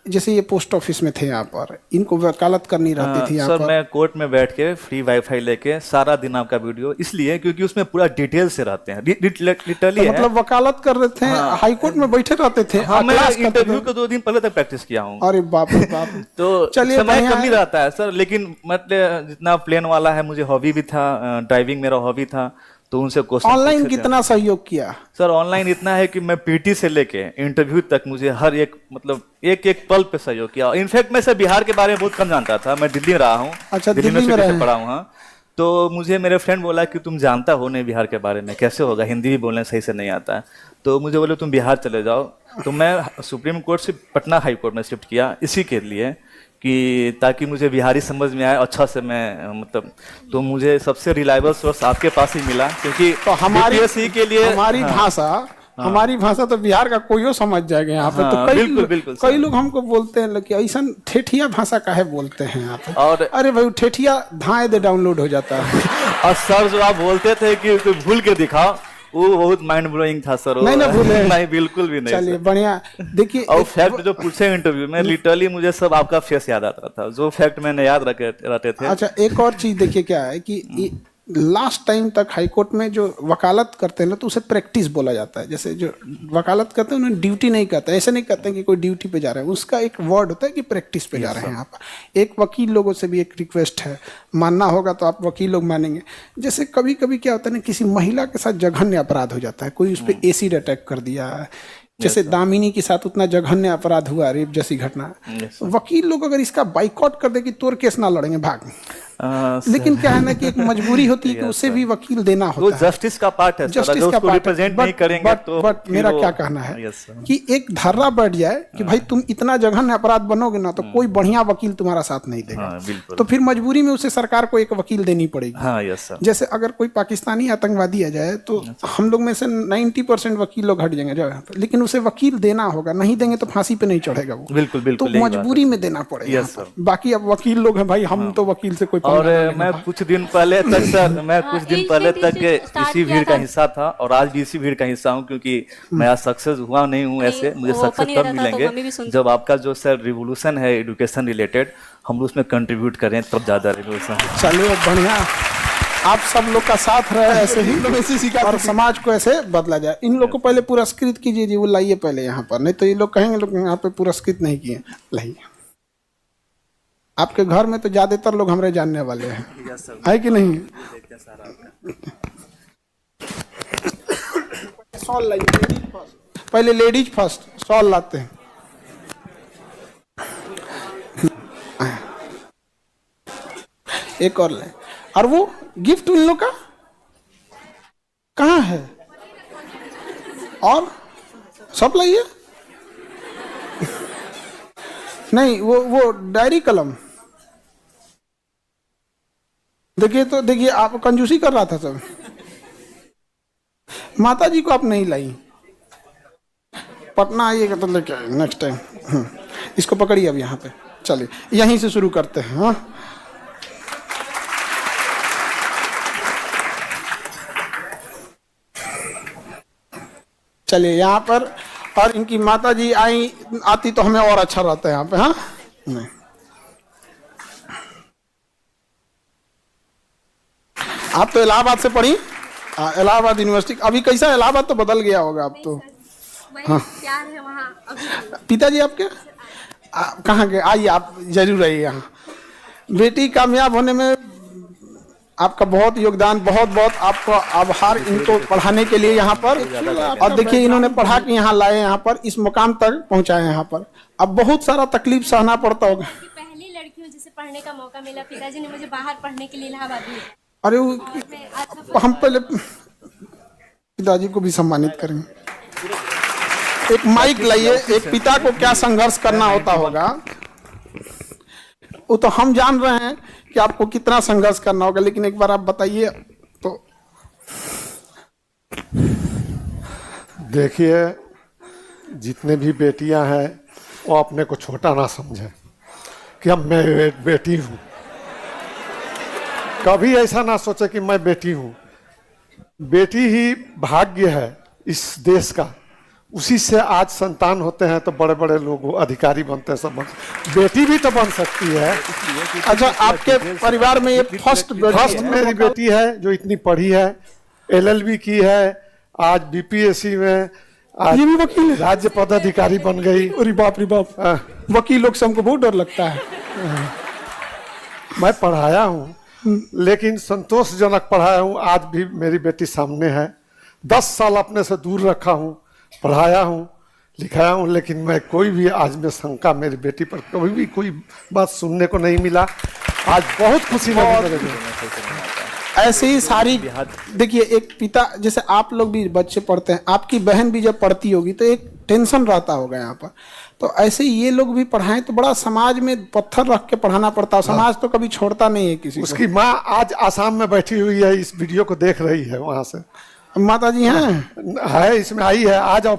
जैसे ये पोस्ट ऑफिस में थे यहाँ पर, इनको वकालत करनी रहती थी यहाँ सर पर। मैं कोर्ट में बैठ के फ्री वाईफाई लेके सारा दिन आपका वीडियो, इसलिए क्योंकि उसमें पूरा डिटेल से रहते हैं, लिटरली तो मतलब वकालत कर रहे थे, हाई कोर्ट में बैठे रहते थे। हाँ, मैं क्लास करते इंटरव्यू थे। के 2 दिन पहले तक प्रैक्टिस किया हूँ। अरे बाप रे बाप। तो चलिए समय बढ़िया कम ही है। रहता है सर, लेकिन मतलब जितना प्लेन वाला है, मुझे हॉबी भी था, ड्राइविंग मेरा हॉबी था, तो उनसे क्वेश्चन ऑनलाइन कितना सहयोग किया? सर ऑनलाइन इतना है कि मैं पीटी से लेके इंटरव्यू तक मुझे हर एक मतलब एक पल पे सहयोग किया। इनफैक्ट मैं सर बिहार के बारे में बहुत कम जानता था, मैं दिल्ली में रहा हूँ। अच्छा, दिल्ली दिल्ली में यूनिवर्सिटी रहे से हैं। पढ़ा हूँ। हाँ, तो मुझे मेरे फ्रेंड बोला कि तुम जानता हो नहीं बिहार के बारे में, कैसे होगा, हिंदी भी बोलने सही से नहीं आता है। तो मुझे बोले तुम बिहार चले जाओ। तो मैं सुप्रीम कोर्ट से पटना हाई कोर्ट में शिफ्ट किया इसी के लिए कि ताकि मुझे बिहारी समझ में आए अच्छा से, मैं मतलब तो मुझे सबसे रिलायबल सोर्स आपके पास ही मिला, क्योंकि तो हमारी BPSC के लिए हमारी हाँ, भाषा हमारी भाषा तो बिहार का कोई समझ जाएगा यहाँ पे। हाँ, तो बिल्कुल कई लोग हमको बोलते हैं कि ऐसा ठेठिया भाषा काहे बोलते हैं यहाँ पे। और अरे भाई ठेठिया धाए दे डाउनलोड हो जाता है। और सर जो आप बोलते थे कि कोई भूल के दिखाओ, वो बहुत माइंड ब्लोइंग था सर। नहीं ना भूले। नहीं बिल्कुल भी नहीं। चलिए बढ़िया। देखिए और फैक्ट जो पूछे इंटरव्यू में लिटरली मुझे सब आपका फेस याद आता था, जो फैक्ट मैंने याद रखे थे। अच्छा एक और चीज देखिए क्या है कि लास्ट टाइम तक हाई कोर्ट में जो वकालत करते हैं ना तो उसे प्रैक्टिस बोला जाता है। जैसे जो वकालत करते हैं उन्हें ड्यूटी नहीं कहते, ऐसे नहीं कहते हैं कि कोई ड्यूटी पे जा रहे हैं, उसका एक वर्ड होता है कि प्रैक्टिस पे जा रहे हैं आप। एक वकील लोगों से भी एक रिक्वेस्ट है, मानना होगा तो आप वकील लोग मानेंगे। जैसे कभी कभी क्या होता है ना, किसी महिला के साथ जघन्य अपराध हो जाता है, कोई उस पर एसिड अटैक कर दिया, जैसे दामिनी के साथ उतना जघन्य अपराध हुआ, रेप जैसी घटना। वकील लोग अगर इसका बाइकआउट कर दे कि तोर केस ना लड़ेंगे, भाग। लेकिन क्या है ना कि एक मजबूरी होती है कि उसे भी वकील देना होता है। जस्टिस का पार्ट है, जस्टिस का पार्ट रिप्रेजेंट नहीं करेंगे तो बट मेरा क्या कहना है कि एक धारणा बैठ जाए कि भाई तुम इतना जघन्य अपराध बनोगे ना तो कोई बढ़िया वकील तुम्हारा साथ नहीं देगा। तो फिर मजबूरी में उसे सरकार को एक वकील देनी पड़ेगी। जैसे अगर कोई पाकिस्तानी आतंकवादी आ जाए तो हम लोग में से 90% वकील लोग हट जाएंगे, लेकिन उसे वकील देना होगा, नहीं देंगे तो फांसी पे नहीं चढ़ेगा वो। बिल्कुल तो मजबूरी में देना पड़ेगा। बाकी अब वकील लोग हैं भाई, हम तो वकील से कोई। और मैं कुछ दिन पहले तक सर, मैं कुछ दिन पहले तक इसी भीड़ का हिस्सा था और आज भी इसी भीड़ का हिस्सा हूँ, क्योंकि मैं आज सक्सेस हुआ नहीं हूँ। ऐसे मुझे सक्सेस तब मिलेंगे जब आपका जो सर रिवोल्यूशन है एजुकेशन रिलेटेड, हम उसमें कंट्रीब्यूट करें, तब ज्यादा रिवोल्यूशन। चलिए बढ़िया, आप सब लोग का साथ रहे ऐसे ही और समाज को ऐसे बदला जाए। इन लोग को पहले पुरस्कृत कीजिए जी, वो लाइए पहले यहाँ पर, नहीं तो ये लोग कहेंगे लोग यहाँ पे पुरस्कृत नहीं किए। लाइए, आपके घर में तो ज्यादातर लोग हमारे जानने वाले हैं, है कि नहीं? सॉल लाइए, पहले लेडीज फर्स्ट, सॉल लाते हैं। एक और ले, और वो गिफ्ट उन लोग का कहाँ है? और सब लाइए। नहीं वो डायरी कलम देखिए, तो देखिए आप कंजूसी कर रहा था सब। माता जी को आप नहीं लाई, पटना आइएगा तो लेके आइए नेक्स्ट टाइम। इसको पकड़िए अब यहाँ पे। चलिए यहीं से शुरू करते हैं। हाँ, चलिए यहाँ पर, और इनकी माता जी आती तो हमें और अच्छा रहता है यहाँ पे। हाँ, नहीं आप तो इलाहाबाद से पढ़ी, इलाहाबाद यूनिवर्सिटी। अभी कैसा इलाहाबाद तो बदल गया होगा अब तो। हाँ, पिताजी आपके कहाँ गए? आइए, आप जरूर आइए यहाँ। बेटी कामयाब होने में आपका बहुत योगदान, बहुत बहुत आपको आभार इनको पढ़ाने के लिए यहाँ पर। और देखिए इन्होंने पढ़ा के यहाँ लाए, यहाँ पर इस मुकाम तक पहुँचाए यहाँ पर। अब बहुत सारा तकलीफ सहना पड़ता होगा। पहली लड़की हूँ जिसे पढ़ने का मौका मिला, पिताजी ने मुझे बाहर पढ़ने के लिए इलाहाबाद भेजा। अरे हम पहले पिताजी को भी सम्मानित करेंगे। एक माइक लाइए। एक पिता को क्या संघर्ष करना होता होगा वो तो हम जान रहे हैं कि आपको कितना संघर्ष करना होगा, लेकिन एक बार आप बताइए तो। देखिए, जितने भी बेटियां हैं वो अपने को छोटा ना समझें कि अब मैं बेटी हूँ। कभी ऐसा ना सोचे कि मैं बेटी हूँ। बेटी ही भाग्य है इस देश का, उसी से आज संतान होते हैं तो बड़े बड़े लोग अधिकारी बनते हैं। सब बेटी भी तो बन सकती है। अच्छा, आपके परिवार में ये फर्स्ट मेरी बेटी है जो इतनी पढ़ी है, LLB की है, आज BPSC में आज ये भी वकील है, राज्य पदाधिकारी बन गई। अरे बाप रे बाप, वकील लोग से हमको बहुत डर लगता है। मैं पढ़ाया हूँ, लेकिन संतोषजनक पढ़ाया हूँ। आज भी मेरी बेटी सामने है। 10 साल अपने से दूर रखा हूँ, पढ़ाया हूँ, लिखाया हूँ, लेकिन मैं कोई भी आज में शंका मेरी बेटी पर कभी भी कोई बात सुनने को नहीं मिला। आज बहुत खुशी लगी। ऐसे ही सारी देखिए, एक पिता जैसे आप लोग भी बच्चे पढ़ते हैं, आपकी बहन भी जब पढ़ती होगी तो एक टेंशन रहता होगा यहाँ पर। तो ऐसे ही ये लोग भी पढ़ाएं तो बड़ा समाज में पत्थर रख के पढ़ाना पड़ता है। समाज तो कभी छोड़ता नहीं है किसी को। उसकी माँ आज आसाम में बैठी हुई है, इस वीडियो को देख रही है वहां से। माता जी हैं? है इसमें आई है, आ जाओ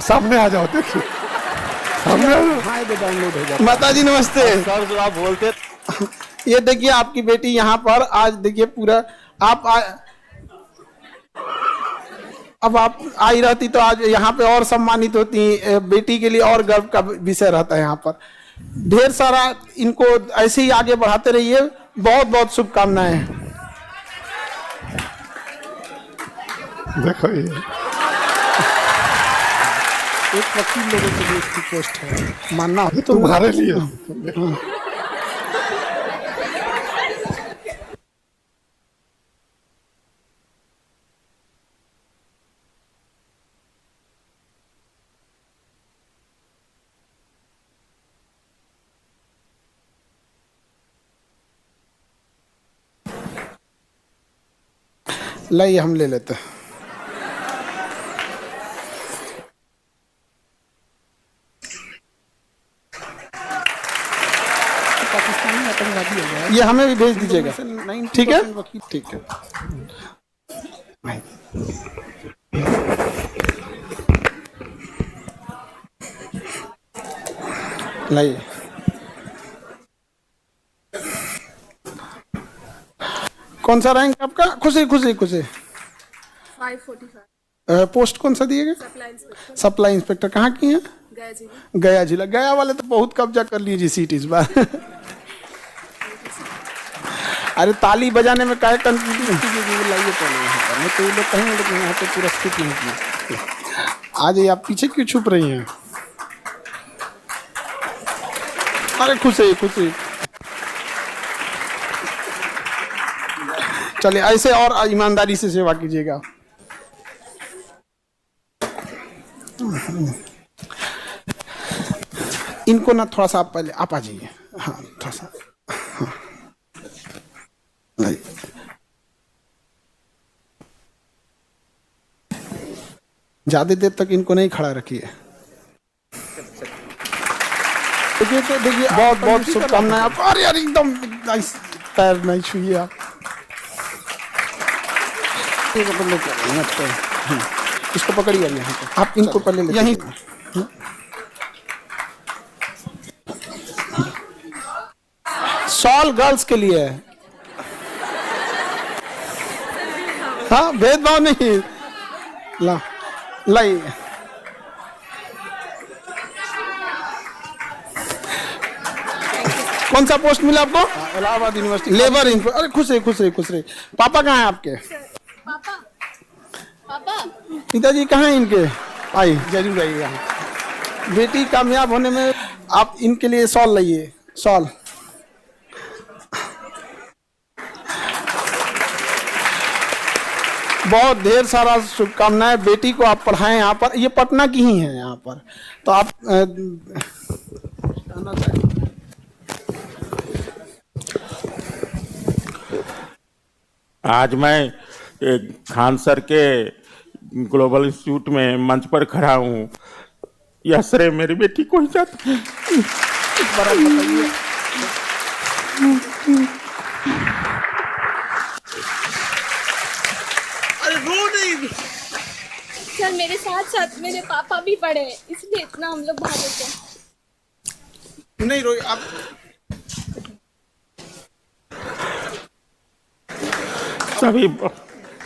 सामने आ जाओ, देखिए सामने आ जाओ। हाँ, ये डाउनलोड हो जाए। माता जी नमस्ते। सर जो आप बोलते, ये देखिए आपकी बेटी यहाँ पर आज देखिए पूरा अब आप आई रहती तो आज यहाँ पे और सम्मानित होती, बेटी के लिए और गर्व का विषय रहता है। यहाँ पर ढेर सारा इनको ऐसे ही आगे बढ़ाते रहिए, बहुत बहुत शुभकामनाएं। देखो ये एक वकील लोगों के लिए इसकी पोस्ट है, मानना हो तो तुम्हारे लिए। लाइए हम ले लेते हैं। पाकिस्तानी आतंकवादी हो गया, ये हमें भी भेज दीजिएगा, ठीक है? ठीक है। लाइए। कौन सा रैंक आपका? खुशी खुशी खुशी। 545। पोस्ट कौन सा दिएगा? Supply inspector. कहाँ की हैं? गया जिला। गया वाले तो बहुत कब्जा कर लीजिए सीट इस बार। अरे ताली बजाने में काहे कंफ्यूजन लाइए पहले यहाँ पर, नहीं तो ये लोग कहेंगे लेकिन यहाँ पे पुरस्कृत नहीं किया। आज आप पीछे क्यों छुप रही हैं? अरे खुशी खुशी। चलिए ऐसे और ईमानदारी से सेवा कीजिएगा। इनको ना थोड़ा सा आप पहले आप आ जाइए। हाँ थोड़ा सा, हाँ। ज्यादा देर तक इनको नहीं खड़ा रखिए। देखिए तो देखिए, बहुत बहुत शुभकामनाएं आप। अरे यार एकदम पैर नहीं छुइए आप। इसको पकड़िए यहाँ पे, आप इनको पहले यहीं शॉल गर्ल्स के लिए है। हाँ भेदभाव नहीं। ला लाई कौन सा पोस्ट मिला आपको? Allahabad university labour inspector. अरे खुश रहे खुश रहे खुश रहे। पापा कहाँ हैं आपके? पिताजी कहाँ हैं इनके? आई जरूर आइएगा। बेटी कामयाब होने में आप इनके लिए शॉल लाइए, शॉल। बहुत ढेर सारा शुभकामनाएं। बेटी को आप पढ़ाएं यहाँ पर, ये पटना की ही है यहाँ पर, तो आप आज मैं खान सर के ग्लोबल इंस्टीट्यूट में मंच पर खड़ा हूँ। यह श्रेय मेरी बेटी को ही जाता है। सर मेरे साथ साथ मेरे पापा भी पढ़े हैं, इसलिए इतना हम लोग बाहर होते हैं। नहीं रोई आप।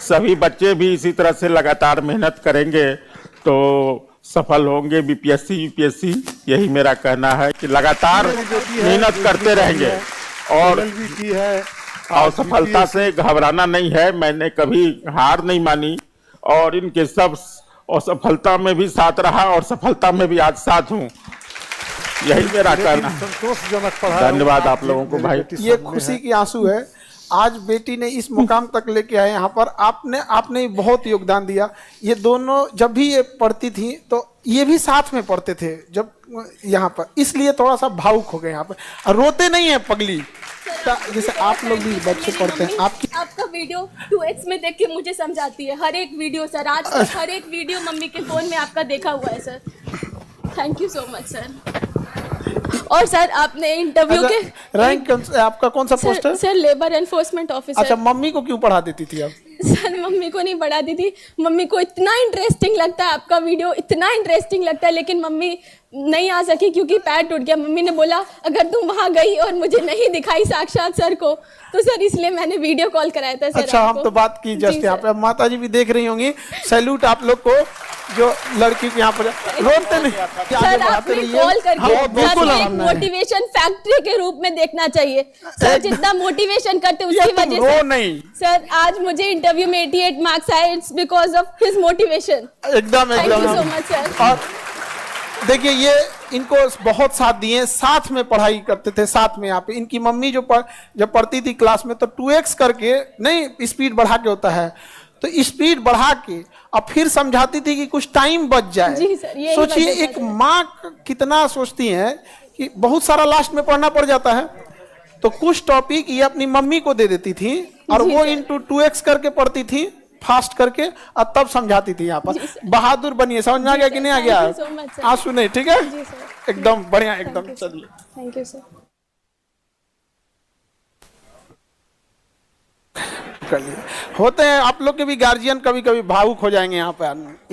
सभी बच्चे भी इसी तरह से लगातार मेहनत करेंगे तो सफल होंगे। बीपीएससी यूपीएससी, यही मेरा कहना है कि लगातार मेहनत करते रहेंगे और सफलता से घबराना नहीं है। मैंने कभी हार नहीं मानी और इनके सब असफलता में भी साथ रहा और सफलता में भी आज साथ हूँ। यही मेरा कहना है। संतोषजनक। धन्यवाद आप लोगों को भाई। ये खुशी की आंसू है। आज बेटी ने इस मुकाम तक लेके आए यहाँ पर। आपने बहुत योगदान दिया। ये दोनों जब भी ये पढ़ती थी तो ये भी साथ में पढ़ते थे जब यहाँ पर, इसलिए थोड़ा सा भावुक हो गए यहाँ पर। और रोते नहीं है पगली, जैसे आप लोग भी बच्चे पढ़ते हैं। आपका वीडियो 2x में देख के मुझे समझाती है, हर एक वीडियो सर। आज तक हर एक वीडियो मम्मी के फोन में आपका देखा हुआ है sir. Thank you so much sir. और सर आपने इंटरव्यू के रैंक आपका कौन सा पोस्ट है? Sir labour enforcement officer. अच्छा, मम्मी को क्यों पढ़ा देती थी आप? सर मम्मी को नहीं पढ़ाती थी, मम्मी को इतना इंटरेस्टिंग लगता है आपका वीडियो, इतना इंटरेस्टिंग लगता है, लेकिन मम्मी नहीं आ सकी क्योंकि पैर टूट गया। मम्मी ने बोला अगर तुम वहां गई और मुझे नहीं दिखाई साक्षात सर को, तो सर इसलिए मैंने वीडियो कॉल कराया था सर। अच्छा, हम तो बात की जस्ट यहाँ पे, माता जी भी देख रही होंगी। सैल्यूट आप लोग को जो लड़की को यहाँ पर रोते नहीं सर, आपने कॉल करके मोटिवेशन फैक्ट्री के रूप में देखना चाहिए सर। जितना मोटिवेशन करते उसकी वजह से नहीं सर, आज मुझे इंटरव्यू में 88 मार्क्स आए, it's because of his motivation. एकदम thank you so much sir. और देखिए, ये इनको बहुत साथ दिए, साथ में पढ़ाई करते थे, साथ में। यहाँ पे इनकी मम्मी जब पढ़ती थी क्लास में, तो 2x करके नहीं, स्पीड बढ़ा के होता है, तो स्पीड बढ़ा के अब फिर समझाती थी कि कुछ टाइम बच जाए। जी सर, यही सोचिए एक माँ कितना सोचती है कि बहुत सारा लास्ट में पढ़ना पड़ जाता है, तो कुछ टॉपिक ये अपनी मम्मी को दे देती थी और वो इंटू 2x करके पढ़ती थी, फास्ट करके, और तब समझाती थी। यहाँ पर बहादुर बनिए। समझ में आ गया कि नहीं आ गया? आंसू नहीं, ठीक है, एकदम बढ़िया, एकदम। चलिए, थैंक यू सर। चलिए, होते हैं आप लोग के भी गार्जियन कभी कभी भावुक हो जाएंगे यहाँ पे।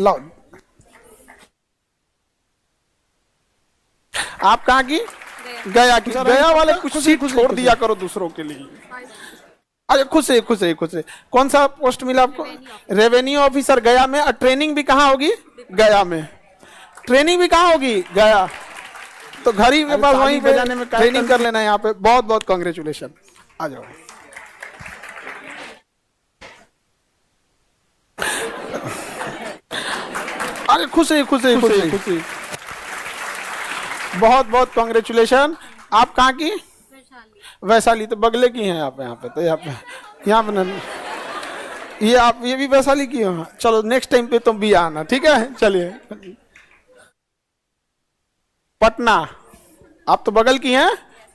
लाओ, आप कहाँ की? गया की। गया वाले कुछ सीट छोड़ दिया करो दूसरों के लिए। अरे खुश है, खुश है, खुश है। कौन सा पोस्ट मिला आपको? रेवेन्यू ऑफिसर गया में। और ट्रेनिंग भी कहाँ होगी? गया में। ट्रेनिंग भी कहाँ होगी? गया। तो घर ही के पास वहीं पे जाने में ट्रेनिंग कर लेना है यहाँ पे। बहुत बहुत कांग्रेचुलेशन। आ जाओ। अरे खुश है, खुश है, खुश है, खुश है। बहुत बहुत कांग्रेचुलेशन। आप कहाँ की? वैशाली। तो बगले की हैं आप। यहाँ पे तो यहाँ पे ये आप ये भी वैशाली की हो। चलो, नेक्स्ट टाइम पे तुम भी आना, ठीक है? चलिए, पटना। आप तो बगल की हैं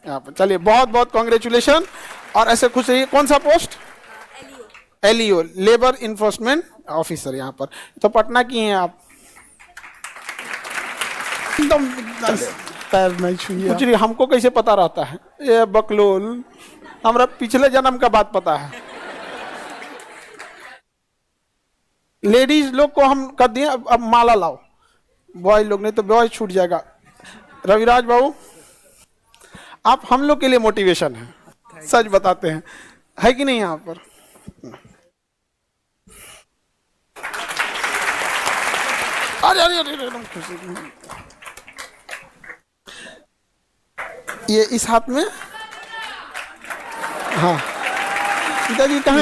यहाँ पे। चलिए, बहुत बहुत कांग्रेचुलेशन। और ऐसे खुश रहिए। कौन सा post? LEO, labour enforcement officer. यहाँ पर तो पटना की हैं आप। एकदम पैर नहीं छुइए। कुछ नहीं, हमको कैसे पता रहता है? ये बकलोल, हमरा पिछले जन्म का बात पता है। लेडीज लोग को हम कर दिए, अब माला लाओ। बॉय लोग नहीं तो बॉय छूट जाएगा। रविराज बाबू, आप हम लोग के लिए मोटिवेशन है, सच बताते हैं, है कि नहीं? यहाँ पर अरे अरे अरे, ये इस हाथ में। हाँ, पिताजी कहाँ?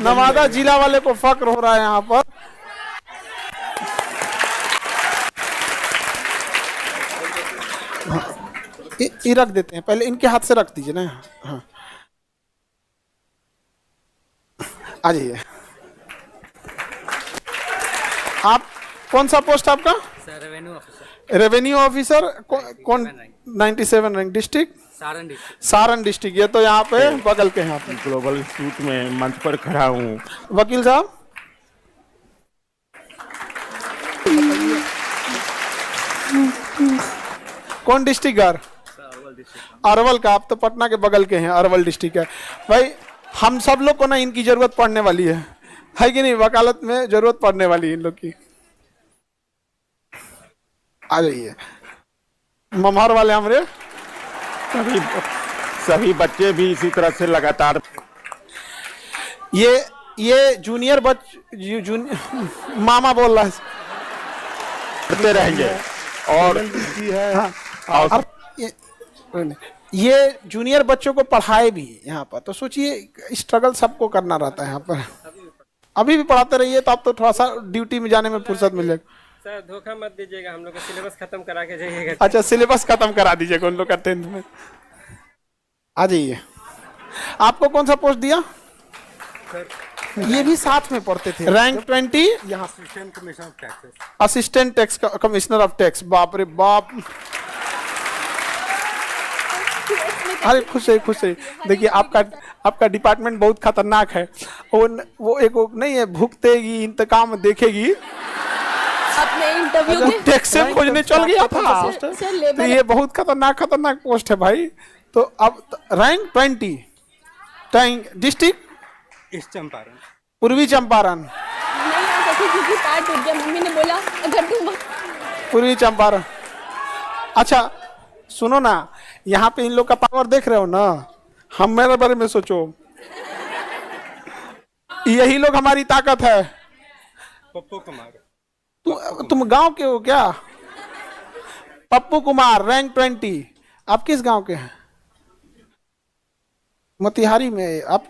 नवादा जिला वाले को फक्र हो रहा है यहाँ पर। ये रख देते हैं, पहले इनके हाथ से रख दीजिए ना। हाँ, आ जाइए। आप कौन सा पोस्ट आपका? Sir, revenue officer. Revenue officer. कौन? 97 रैंक। डिस्ट्रिक्ट? सारण डिस्ट्रिक्ट। ये तो यहाँ पे बगल के यहाँ पे ग्लोबल इंस्टीट्यूट में मंच पर खड़ा हूँ। वकील साहब, कौन डिस्ट्रिक्ट? अरवल का। आप तो पटना के बगल के हैं, अरवल डिस्ट्रिक्ट है। भाई, हम सब लोग को ना इनकी जरूरत पड़ने वाली है कि नहीं? वकालत में जरूरत पड़ने वाली है इन लोग की। आ जाइए। ममहर वाले हमारे सभी बच्चे भी इसी तरह से लगातार ये जूनियर मामा बोल रहा है, करते रहेंगे। और और ये जूनियर बच्चों को पढ़ाए भी यहाँ पर। तो सोचिए, स्ट्रगल सबको करना रहता है यहाँ पर। अभी भी पढ़ाते रहिए तो आप तो थोड़ा सा ड्यूटी में जाने में फुर्सत मिलेगा। सर, धोखा मत दीजिएगा, हम लोग का सिलेबस खत्म करा के जाइएगा। अच्छा, सिलेबस खत्म करा दीजिएगा उन लोग का 10th में। आ जाइए। आपको कौन सा पोस्ट दिया? ये भी साथ में पढ़ते थे। रैंक 20, यहाँ assistant commissioner of tax. Assistant tax commissioner of tax. बाप रे बाप। अरे खुश है, खुश है। देखिए, आपका डिपार्टमेंट बहुत खतरनाक है। वो एक नहीं है, भुगतेगी, इंतकाम देखेगी, अपने इंटरव्यू के टैक्स से खोजने चल गया था। सर तो लेबर ये बहुत खतरनाक पोस्ट है भाई। तो अब rank 20, tank district east Champaran, पूर्वी चंपारण, नहीं आ सकी क्योंकि पैर टूट गया। मम्मी ने बोला अगर तुम पूर्वी चंपारण। अच्छा सुनो ना, यहाँ पे इन लोग का पावर देख रहे हो ना, हम मेरे बारे में सोचो, यही लोग हमारी ताकत है। पप्पू कुमार, तुम गांव के हो क्या? पप्पू कुमार रैंक 20। आप किस गांव के हैं? मोतिहारी में। आप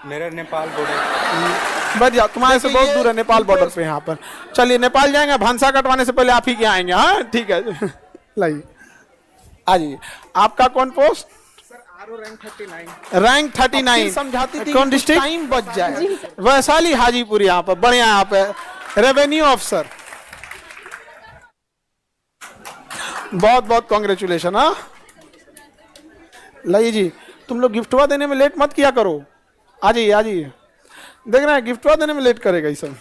मेरा नेपाल बॉर्डर। बच जाओ, तुम्हारे से बहुत दूर है नेपाल बॉर्डर पे। यहाँ पर चलिए नेपाल जाएंगे, भांसा कटवाने से पहले आप ही के आएंगे। हाँ ठीक है, लाइए आइए। आपका कौन पोस्ट? रैंक 39 समझाती थी। कौन डिस्ट्रिक्ट? टाइम बच जाए। वैशाली हाजीपुर। यहाँ पर बढ़िया, यहाँ पे रेवेन्यू ऑफिसर। बहुत बहुत कांग्रेचुलेशन। हाँ लाइए जी, तुम लोग गिफ्टवा देने में लेट मत किया करो। आ जाइए आ जाइए। देख रहे हैं गिफ्टवा देने में लेट करेगा ये सब।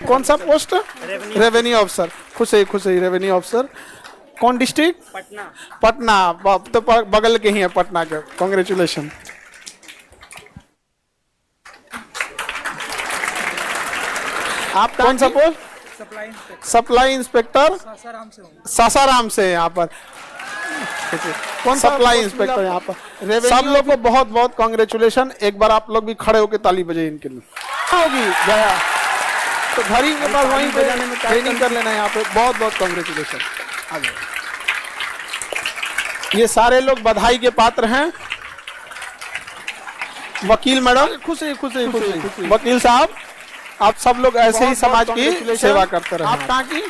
कौन सा पोस्ट? Revenue officer. खुश है रेवेन्यू ऑफिसर। कौन डिस्ट्रिक्ट? पटना। पटना तो बगल के ही है पटना के। कांग्रेचुलेशन। आप कौन सा पोस्ट? Supply inspector. सासाराम से यहाँ पर। कौन सप्लाई इंस्पेक्टर यहाँ पर। सब लोग को बहुत बहुत कांग्रेचुलेशन। एक बार आप लोग भी खड़े होकर ताली बजाइए इनके लिए। होगी गया तो घड़ी के पास वहीं पे ट्रेनिंग कर लेना। यहाँ पे बहुत बहुत कांग्रेचुलेशन। ये सारे लोग बधाई के पात्र हैं। वकील मैडम खुश है। वकील साहब, आप सब लोग ऐसे ही समाज की सेवा करते रहे। आप कहाँ की?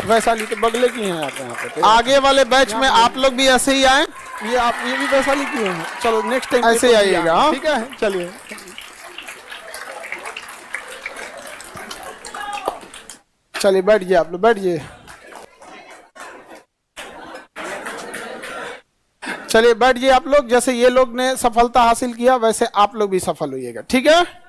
वैशाली के बगले की हैं आप। यहाँ पे आगे वाले बैच में आप लोग भी ऐसे ही आए। ये भी वैशाली की हैं। चलो नेक्स्ट टाइम ऐसे आइएगा। ठीक है चलिए। चलिए बैठिए, आप लोग बैठिए। चलिए बैठिए आप लोग। जैसे ये लोग ने सफलता हासिल किया वैसे आप लोग भी सफल होइएगा। ठीक है।